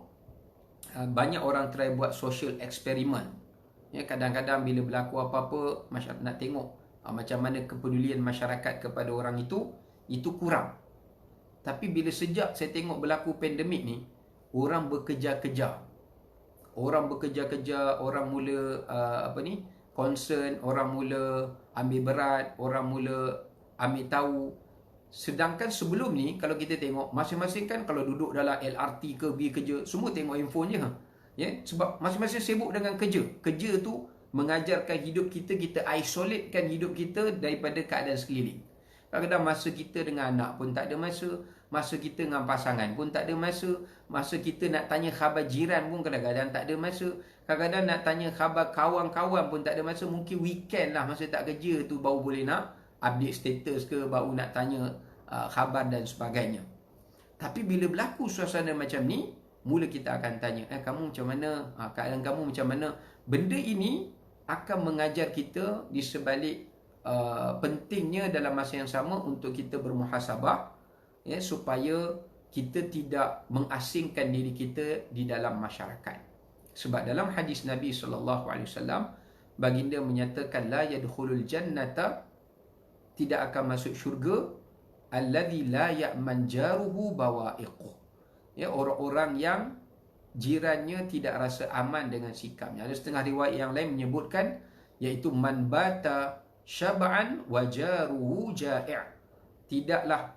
banyak orang try buat social experiment. Ya, kadang-kadang bila berlaku apa-apa, masyarakat nak tengok macam mana kepedulian masyarakat kepada orang itu kurang. Tapi bila sejak saya tengok berlaku pandemik ni, orang bekerja-kejar. Orang bekerja-kejar, orang mula concern, orang mula ambil berat, orang mula ambil tahu. Sedangkan sebelum ni, kalau kita tengok, masing-masing kan kalau duduk dalam LRT ke pergi kerja, semua tengok handphone je. Ya, sebab masing-masing sibuk dengan kerja. Kerja tu mengajarkan hidup kita, kita isolatekan hidup kita daripada keadaan sekeliling. Kadang-kadang masa kita dengan anak pun tak ada masa kita dengan pasangan pun tak ada masa kita nak tanya khabar jiran pun kadang-kadang tak ada masa, kadang-kadang nak tanya khabar kawan-kawan pun tak ada masa. Mungkin weekend lah, masa tak kerja tu baru boleh nak update status ke, baru nak tanya khabar dan sebagainya. Tapi bila berlaku suasana macam ni, mula kita akan tanya, kamu macam mana? Keadaan kamu macam mana? Benda ini akan mengajar kita di sebalik pentingnya dalam masa yang sama untuk kita bermuhasabah, ya, supaya kita tidak mengasingkan diri kita di dalam masyarakat. Sebab dalam hadis Nabi SAW, baginda menyatakan, la yadkhulul jannata, tidak akan masuk syurga, alladhi la ya'man jaruhu bawa'iquh, ya, orang-orang yang jirannya tidak rasa aman dengan sikapnya. Ada setengah riwayat yang lain menyebutkan, iaitu man bata syab'an wa jaruhu ja'i'. Tidaklah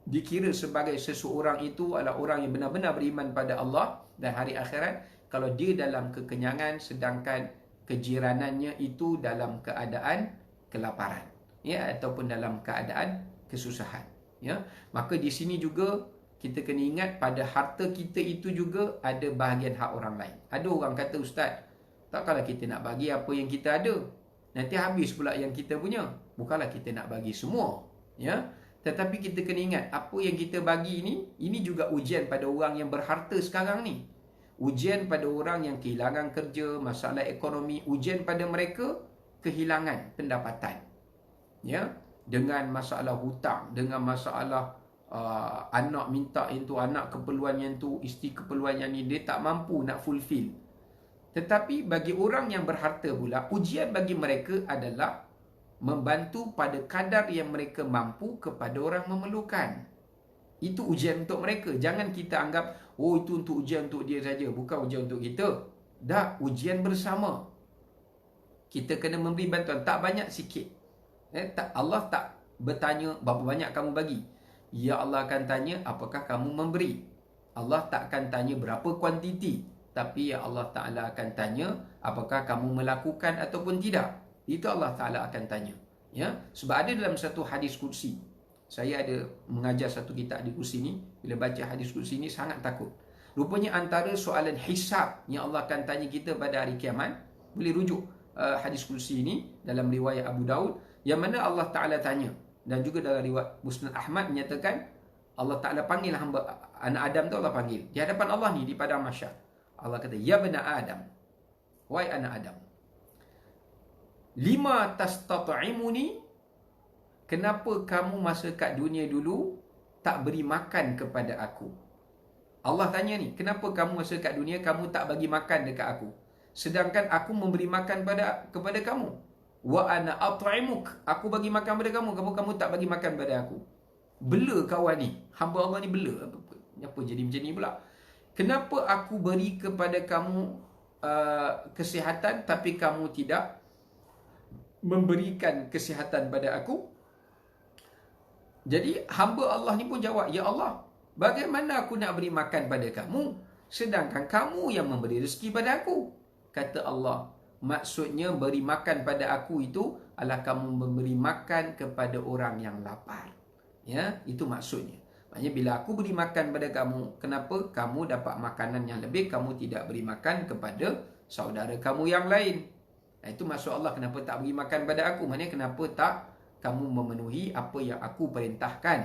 dikira sebagai seseorang itu adalah orang yang benar-benar beriman pada Allah dan hari akhirat kalau dia dalam kekenyangan sedangkan kejiranannya itu dalam keadaan kelaparan, ya, ataupun dalam keadaan kesusahan, ya. Maka di sini juga kita kena ingat, pada harta kita itu juga ada bahagian hak orang lain. Ada orang kata, ustaz, takkanlah kita nak bagi apa yang kita ada, nanti habis pula yang kita punya. Bukanlah kita nak bagi semua, ya. Tetapi kita kena ingat, apa yang kita bagi ini juga ujian pada orang yang berharta sekarang ni. Ujian pada orang yang kehilangan kerja, masalah ekonomi, ujian pada mereka kehilangan pendapatan, ya, dengan masalah hutang, dengan masalah anak minta yang tu, anak keperluan yang tu, isteri keperluan yang ni, dia tak mampu nak fulfill. Tetapi bagi orang yang berharta pula, ujian bagi mereka adalah membantu pada kadar yang mereka mampu kepada orang memerlukan. Itu ujian untuk mereka. Jangan kita anggap, oh itu untuk ujian untuk dia saja, bukan ujian untuk kita. Dah, ujian bersama. Kita kena memberi bantuan, tak banyak, sikit. Allah tak bertanya berapa banyak kamu bagi. Ya, Allah akan tanya apakah kamu memberi. Allah tak akan tanya berapa kuantiti, tapi ya Allah Ta'ala akan tanya apakah kamu melakukan ataupun tidak. Itu Allah Ta'ala akan tanya, ya. Sebab ada dalam satu hadis kursi, saya ada mengajar satu kitab di kursi ni, bila baca hadis kursi ni sangat takut. Rupanya antara soalan hisab yang Allah akan tanya kita pada hari kiamat, boleh rujuk hadis kursi ini dalam riwayat Abu Daud, yang mana Allah Ta'ala tanya, dan juga dalam riwayat Musnad Ahmad menyatakan Allah Ta'ala panggil hamba anak Adam tu, Allah panggil di hadapan Allah ni, di padang mahsyar. Allah kata, ya bena Adam, wahai anak Adam, lima tastata'imuni, kenapa kamu masa kat dunia dulu tak beri makan kepada aku? Allah tanya ni, kenapa kamu masa kat dunia kamu tak bagi makan dekat aku, sedangkan aku memberi makan kepada kamu. Wa ana at'imuk, aku bagi makan pada kamu tak bagi makan pada aku. Bela kawan ni, hamba Allah ni bela. Apa jadi macam ni pula? Kenapa aku beri kepada kamu kesihatan tapi kamu tidak memberikan kesihatan pada aku? Jadi hamba Allah ni pun jawab, ya Allah, bagaimana aku nak beri makan pada kamu sedangkan kamu yang memberi rezeki pada aku? Kata Allah, maksudnya beri makan pada aku itu adalah kamu memberi makan kepada orang yang lapar. Ya, itu maksudnya. Maknanya bila aku beri makan pada kamu, kenapa kamu dapat makanan yang lebih, kamu tidak beri makan kepada saudara kamu yang lain? Itu maksud Allah, kenapa tak beri makan pada aku? Maknanya kenapa tak kamu memenuhi apa yang aku perintahkan?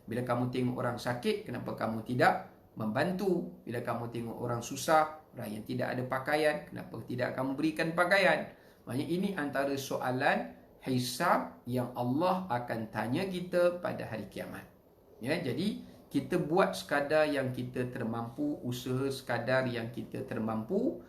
Bila kamu tengok orang sakit, kenapa kamu tidak membantu? Bila kamu tengok orang susah, orang yang tidak ada pakaian, kenapa tidak kamu berikan pakaian? Maknanya ini antara soalan hisab yang Allah akan tanya kita pada hari kiamat. Ya, jadi kita buat sekadar yang kita termampu, usaha sekadar yang kita termampu,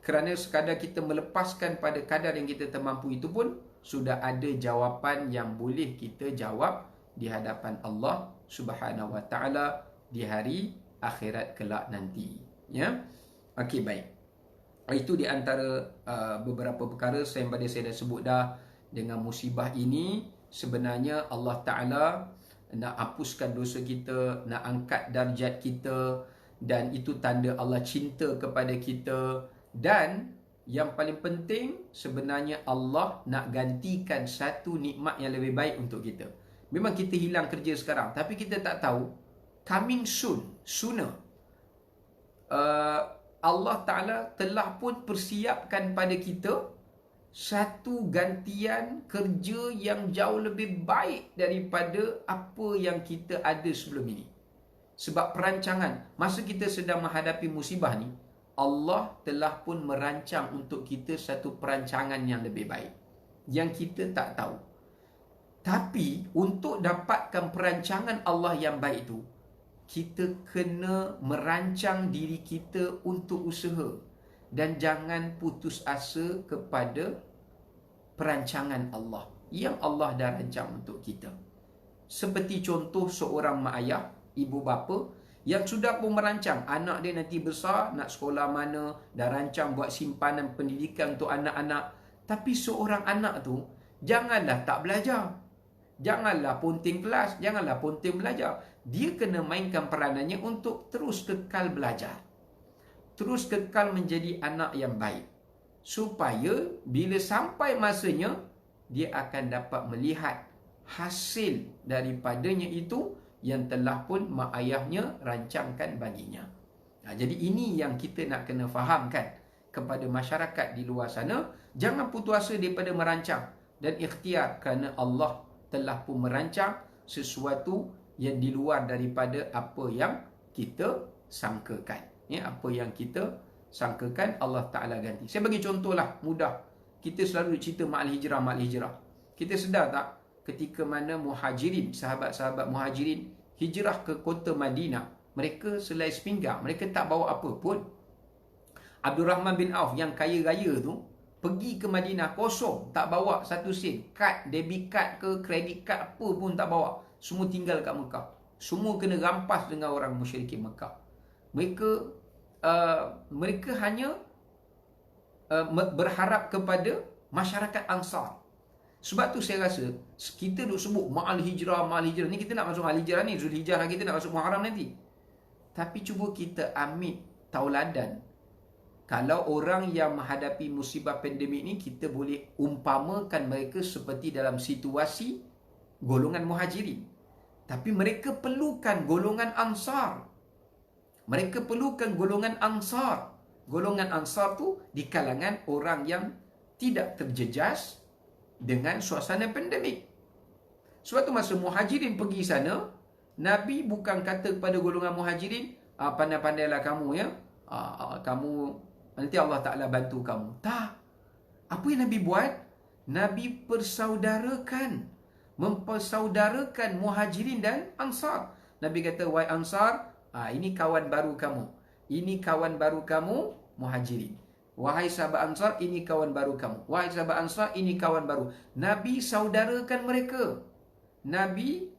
kerana sekadar kita melepaskan pada kadar yang kita termampu itu pun sudah ada jawapan yang boleh kita jawab di hadapan Allah Subhanahu Wa Taala di hari akhirat kelak nanti. Ya, okey, baik. Itu di antara beberapa perkara yang pada saya dah sebut dah. Dengan musibah ini, sebenarnya Allah Ta'ala nak hapuskan dosa kita, nak angkat darjat kita, dan itu tanda Allah cinta kepada kita. Dan yang paling penting, sebenarnya Allah nak gantikan satu nikmat yang lebih baik untuk kita. Memang kita hilang kerja sekarang, tapi kita tak tahu coming sooner, Allah Ta'ala telah pun persiapkan pada kita satu gantian kerja yang jauh lebih baik daripada apa yang kita ada sebelum ini. Sebab perancangan, masa kita sedang menghadapi musibah ni, Allah telah pun merancang untuk kita satu perancangan yang lebih baik, yang kita tak tahu. Tapi untuk dapatkan perancangan Allah yang baik itu, kita kena merancang diri kita untuk usaha. Dan jangan putus asa kepada perancangan Allah yang Allah dah rancang untuk kita. Seperti contoh seorang mak ayah, ibu bapa yang sudah pun merancang anak dia nanti besar nak sekolah mana, dah rancang buat simpanan pendidikan untuk anak-anak. Tapi seorang anak tu janganlah tak belajar, janganlah ponting kelas, janganlah ponting belajar. Dia kena mainkan peranannya untuk terus kekal belajar, terus kekal menjadi anak yang baik, supaya bila sampai masanya, dia akan dapat melihat hasil daripadanya itu yang telah pun mak ayahnya rancangkan baginya. Jadi ini yang kita nak kena fahamkan kepada masyarakat di luar sana. Jangan putus asa daripada merancang dan ikhtiar, kerana Allah telah pun merancang sesuatu yang di luar daripada apa yang kita sangkakan. Apa yang kita sangkakan, Allah Ta'ala ganti. Saya bagi contohlah mudah. Kita selalu cerita Ma'al Hijrah. Kita sedar tak ketika mana muhajirin, sahabat-sahabat muhajirin hijrah ke kota Madinah, mereka selai sepinggang, mereka tak bawa apa pun. Abdul Rahman bin Auf yang kaya raya tu pergi ke Madinah kosong, tak bawa satu sen. Kad, debit card ke kredit card apa pun tak bawa. Semua tinggal kat Mekah. Semua kena rampas dengan orang musyrikin Mekah. Mereka hanya berharap kepada masyarakat Ansar. Sebab tu saya rasa kita duk sebut Ma'al Hijrah. Ni kita nak masuk Ma'al Hijrah ni, Zulhijjah lagi, kita nak masuk Muharram nanti. Tapi cuba kita ambil tauladan. Kalau orang yang menghadapi musibah pandemik ni, kita boleh umpamakan mereka seperti dalam situasi golongan muhajirin. Tapi mereka perlukan golongan Ansar. Mereka perlukan golongan Ansar. Golongan Ansar tu di kalangan orang yang tidak terjejas dengan suasana pandemik. Sebab tu masa muhajirin pergi sana, Nabi bukan kata kepada golongan muhajirin, pandai-pandailah kamu ya, kamu nanti Allah Ta'ala bantu kamu. Tak. Apa yang Nabi buat? Nabi mempersaudarakan muhajirin dan Ansar. Nabi kata, wahai Ansar, ini kawan baru kamu. Ini kawan baru kamu, muhajirin. Wahai sahabat Ansar, ini kawan baru kamu. Wahai sahabat Ansar, ini kawan baru. Nabi saudarakan mereka. Nabi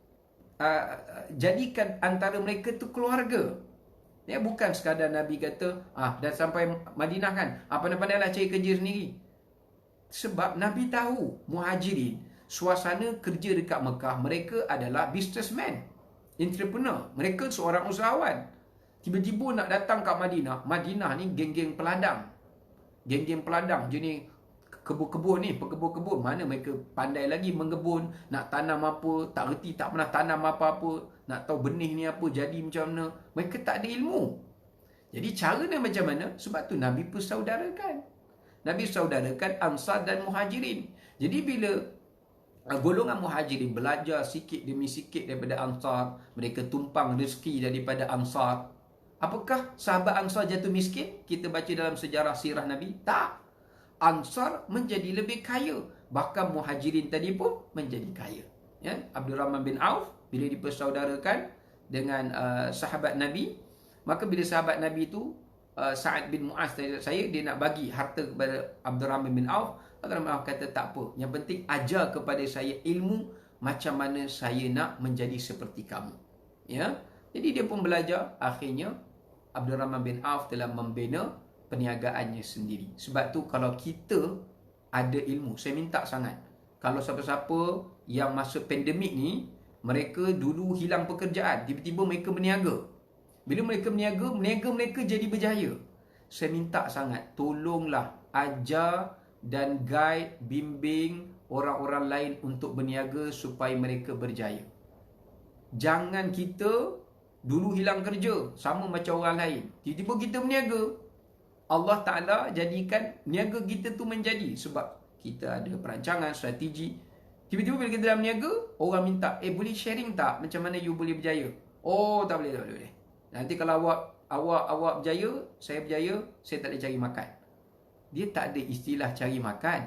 jadikan antara mereka tu keluarga. Ya, bukan sekadar Nabi kata, dah sampai Madinah kan, pandai-pandailah cari kerja sendiri. Sebab Nabi tahu muhajirin, suasana kerja dekat Mekah, mereka adalah businessman, entrepreneur. Mereka seorang usahawan. Tiba-tiba nak datang kat Madinah. Madinah ni geng-geng peladang. Geng-geng peladang jenis kebun-kebun ni, pekebun-kebun. Mana mereka pandai lagi mengebun, nak tanam apa, tak reti, tak pernah tanam apa-apa, nak tahu benih ni apa, jadi macam mana. Mereka tak ada ilmu. Jadi cara dia macam mana? Sebab tu Nabi persaudarakan. Nabi saudarakan Ansar dan Muhajirin. Jadi bila golongan Muhajirin belajar sikit demi sikit daripada Ansar, mereka tumpang rezeki daripada Ansar. Apakah sahabat Ansar jatuh miskin? Kita baca dalam sejarah sirah Nabi. Tak. Ansar menjadi lebih kaya. Bahkan Muhajirin tadi pun menjadi kaya. Ya? Abdul Rahman bin Auf, bila dipersaudarakan dengan sahabat Nabi, maka bila sahabat Nabi itu, Sa'ad bin Mu'az saya, dia nak bagi harta kepada Abdul Rahman bin Auf. Abdul Rahman bin Auf kata, tak apa. Yang penting ajar kepada saya ilmu macam mana saya nak menjadi seperti kamu. Ya? Jadi dia pun belajar. Akhirnya Abdul Rahman bin Auf telah membina perniagaannya sendiri. Sebab tu kalau kita ada ilmu, saya minta sangat, kalau siapa-siapa yang masa pandemik ni, mereka dulu hilang pekerjaan, tiba-tiba mereka berniaga. Bila mereka berniaga, mereka jadi berjaya. Saya minta sangat, tolonglah ajar dan guide, bimbing orang-orang lain untuk berniaga supaya mereka berjaya. Jangan kita dulu hilang kerja, sama macam orang lain. Tiba-tiba kita berniaga. Allah Ta'ala jadikan niaga kita tu menjadi, sebab kita ada perancangan, strategi. Tiba-tiba bila kita dalam niaga, orang minta, boleh sharing tak macam mana you boleh berjaya? Oh, tak boleh. Nanti kalau awak berjaya, saya tak boleh cari makan. Dia tak ada istilah cari makan.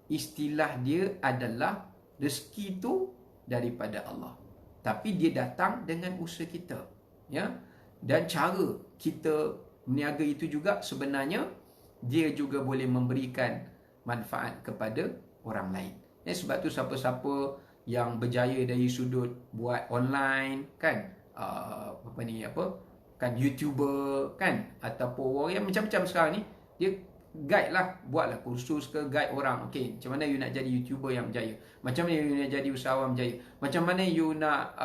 Istilah dia adalah rezeki tu daripada Allah. Tapi dia datang dengan usaha kita. Ya? Dan cara kita meniaga itu juga sebenarnya dia juga boleh memberikan manfaat kepada orang lain. Sebab tu siapa-siapa yang berjaya dari sudut buat online kan, kan YouTuber kan, ataupun orang yang macam-macam sekarang ni, dia guide lah, buatlah kursus ke, guide orang. Okey, macam mana you nak jadi YouTuber yang berjaya, macam mana you nak jadi usahawan berjaya, macam mana you nak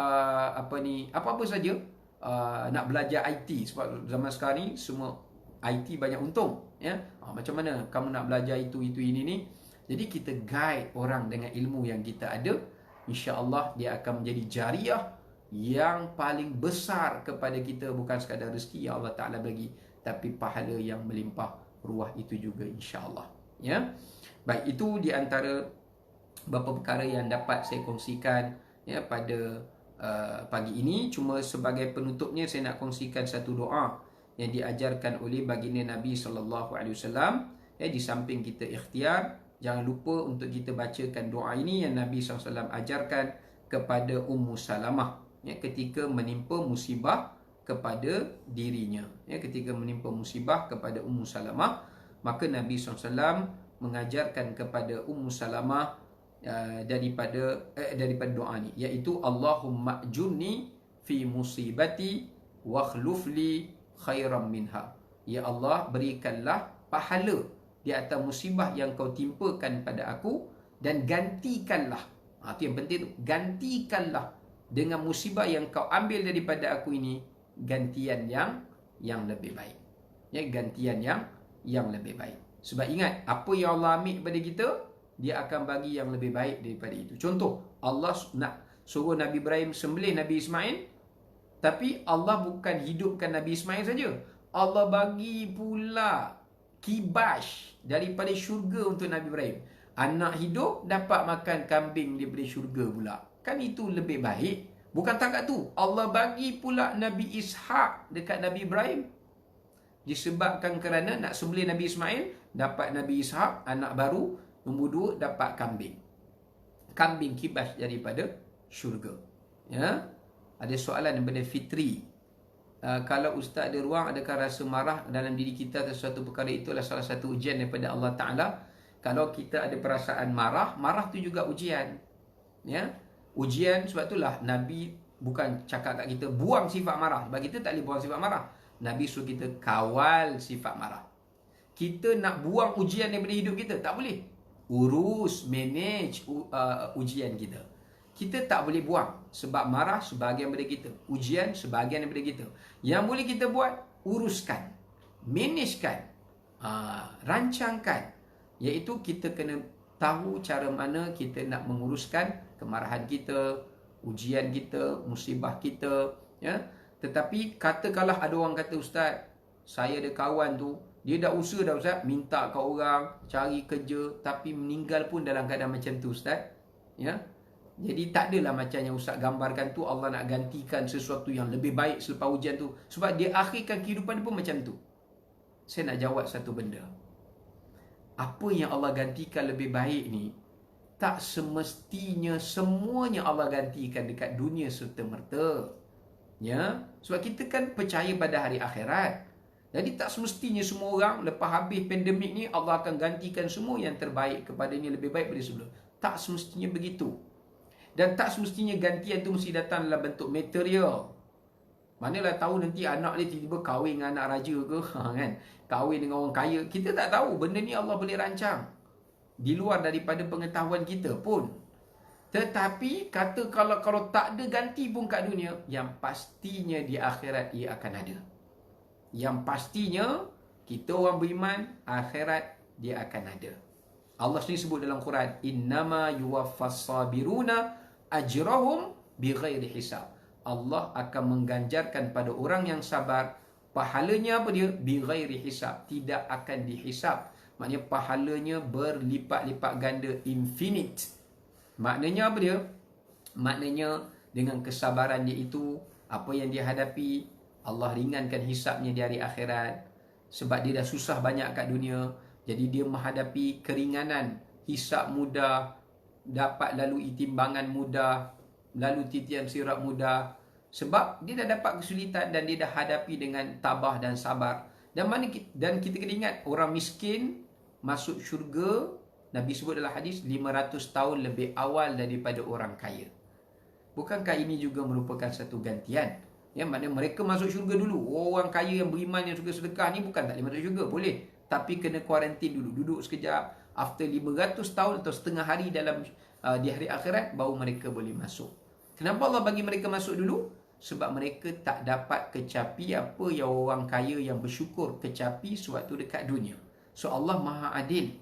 apa-apa saja. Nak belajar IT, sebab zaman sekarang ni semua IT banyak untung, ya. Macam mana kamu nak belajar itu ini. Jadi kita guide orang dengan ilmu yang kita ada, insya-Allah dia akan menjadi jariah yang paling besar kepada kita, bukan sekadar rezeki yang Allah Taala bagi, tapi pahala yang melimpah ruah itu juga, insya-Allah, ya. Baik, itu di antara beberapa perkara yang dapat saya kongsikan, ya, pada pagi ini. Cuma sebagai penutupnya saya nak kongsikan satu doa yang diajarkan oleh baginda Nabi SAW. Di samping kita ikhtiar, jangan lupa untuk kita bacakan doa ini yang Nabi SAW ajarkan kepada Ummu Salamah, ketika menimpa musibah kepada dirinya. Ketika menimpa musibah kepada Ummu Salamah, maka Nabi SAW mengajarkan kepada Ummu Salamah daripada doa ni, iaitu Allahumma ajurni fi musibati wa khlufli khairan minha. Ya Allah, berikanlah pahala di atas musibah yang kau timpakan pada aku, dan gantikanlah, itu yang penting tu, gantikanlah dengan musibah yang kau ambil daripada aku ini gantian yang lebih baik. Gantian yang lebih baik. Sebab ingat, apa yang Allah ambil daripada kita, dia akan bagi yang lebih baik daripada itu. Contoh, Allah nak suruh Nabi Ibrahim sembelih Nabi Ismail, tapi Allah bukan hidupkan Nabi Ismail saja. Allah bagi pula kibash daripada syurga untuk Nabi Ibrahim. Anak hidup dapat makan kambing daripada syurga pula. Kan itu lebih baik. Bukan takat tu, Allah bagi pula Nabi Ishak dekat Nabi Ibrahim. Disebabkan kerana nak sembelih Nabi Ismail, dapat Nabi Ishak, anak baru. Nombor 2, dapat kambing. Kambing kibas daripada syurga. Ya? Ada soalan daripada Fitri. Kalau Ustaz ada ruang, adakah rasa marah dalam diri kita atas suatu perkara, itulah salah satu ujian daripada Allah Ta'ala. Kalau kita ada perasaan marah, marah tu juga ujian. Ya? Ujian, sebab itulah Nabi bukan cakap kat kita buang sifat marah. Sebab kita tak boleh buang sifat marah. Nabi suruh kita kawal sifat marah. Kita nak buang ujian daripada hidup kita, tak boleh. Urus, manage ujian kita. Kita tak boleh buang, sebab marah sebahagian daripada kita, ujian sebahagian daripada kita. Yang boleh kita buat, uruskan, managekan, rancangkan, iaitu kita kena tahu cara mana kita nak menguruskan kemarahan kita, ujian kita, musibah kita, ya. Tetapi katakanlah ada orang kata, Ustaz, saya ada kawan tu, dia dah usaha dah Ustaz, minta kat orang, cari kerja, tapi meninggal pun dalam keadaan macam tu Ustaz. Ya. Jadi tak adalah macam yang Ustaz gambarkan tu, Allah nak gantikan sesuatu yang lebih baik selepas ujian tu. Sebab dia akhirkan kehidupan dia pun macam tu. Saya nak jawab satu benda. Apa yang Allah gantikan lebih baik ni, tak semestinya semuanya Allah gantikan dekat dunia serta-merta. Ya. Sebab kita kan percaya pada hari akhirat. Jadi tak semestinya semua orang lepas habis pandemik ni Allah akan gantikan semua yang terbaik kepadanya, lebih baik daripada sebelum. Tak semestinya begitu. Dan tak semestinya gantian tu mesti datang dalam bentuk material. Manalah tahu nanti anak dia tiba-tiba kahwin dengan anak raja ke, kan? Kahwin dengan orang kaya. Kita tak tahu. Benda ni Allah boleh rancang. di luar daripada pengetahuan kita pun. Tetapi kata kalau tak ada ganti pun kat dunia, yang pastinya di akhirat ia akan ada. Yang pastinya kita orang beriman, akhirat dia akan ada. Allah sendiri sebut dalam Quran, innama yuwaffas sabiruna ajrahum bighairi hisab. Allah akan mengganjarkan pada orang yang sabar pahalanya apa dia? Bighairi hisab, tidak akan dihisab. Maknanya pahalanya berlipat-lipat ganda, infinite. Maknanya apa dia? Maknanya dengan kesabaran dia itu, apa yang dia hadapi, Allah ringankan hisabnya di hari akhirat. Sebab dia dah susah banyak kat dunia, jadi dia menghadapi keringanan, hisab mudah, dapat lalui timbangan mudah, lalu titian sirap mudah. Sebab dia dah dapat kesulitan dan dia dah hadapi dengan tabah dan sabar. Dan kita kena ingat, orang miskin masuk syurga, Nabi sebut dalam hadis, 500 tahun lebih awal daripada orang kaya. Bukankah ini juga merupakan satu gantian? Ya, maknanya mereka masuk syurga dulu. Orang kaya yang beriman yang suka sedekah ni bukan tak boleh masuk syurga, boleh. Tapi kena kuarantin dulu, duduk sekejap. After 500 tahun atau setengah hari dalam di hari akhirat, baru mereka boleh masuk. Kenapa Allah bagi mereka masuk dulu? Sebab mereka tak dapat kecapi apa yang orang kaya yang bersyukur kecapi sewaktu dekat dunia. So Allah Maha Adil.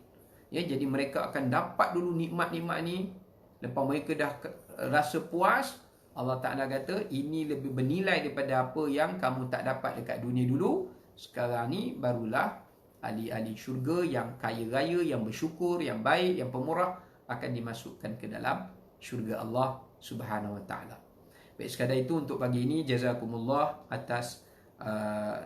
Ya, jadi mereka akan dapat dulu nikmat-nikmat ni. Lepas mereka dah rasa puas, Allah Ta'ala kata, ini lebih bernilai daripada apa yang kamu tak dapat dekat dunia dulu. Sekarang ni barulah ahli-ahli syurga yang kaya raya, yang bersyukur, yang baik, yang pemurah akan dimasukkan ke dalam syurga Allah Subhanahu Wa Ta'ala. Baik, sekadar itu untuk pagi ini. Jazakumullah atas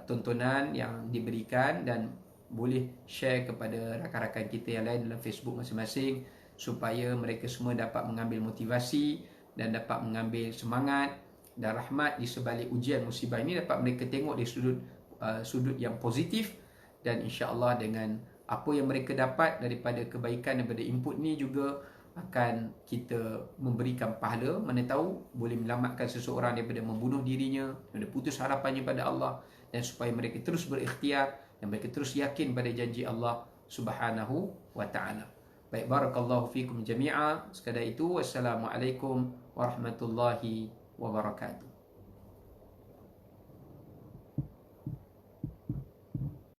tontonan yang diberikan, dan boleh share kepada rakan-rakan kita yang lain dalam Facebook masing-masing, supaya mereka semua dapat mengambil motivasi dan dapat mengambil semangat dan rahmat di sebalik ujian musibah ini. Dapat mereka tengok dari sudut yang positif, dan insya-Allah dengan apa yang mereka dapat daripada kebaikan, daripada input ni juga akan kita memberikan pahala. Mana tahu boleh menyelamatkan seseorang daripada membunuh dirinya, daripada putus harapannya pada Allah, dan supaya mereka terus berikhtiar dan mereka terus yakin pada janji Allah Subhanahu wa Ta'ala. Baik, barakallahu fikum jami'a. Sekadar itu, wassalamualaikum warahmatullahi wabarakatuh.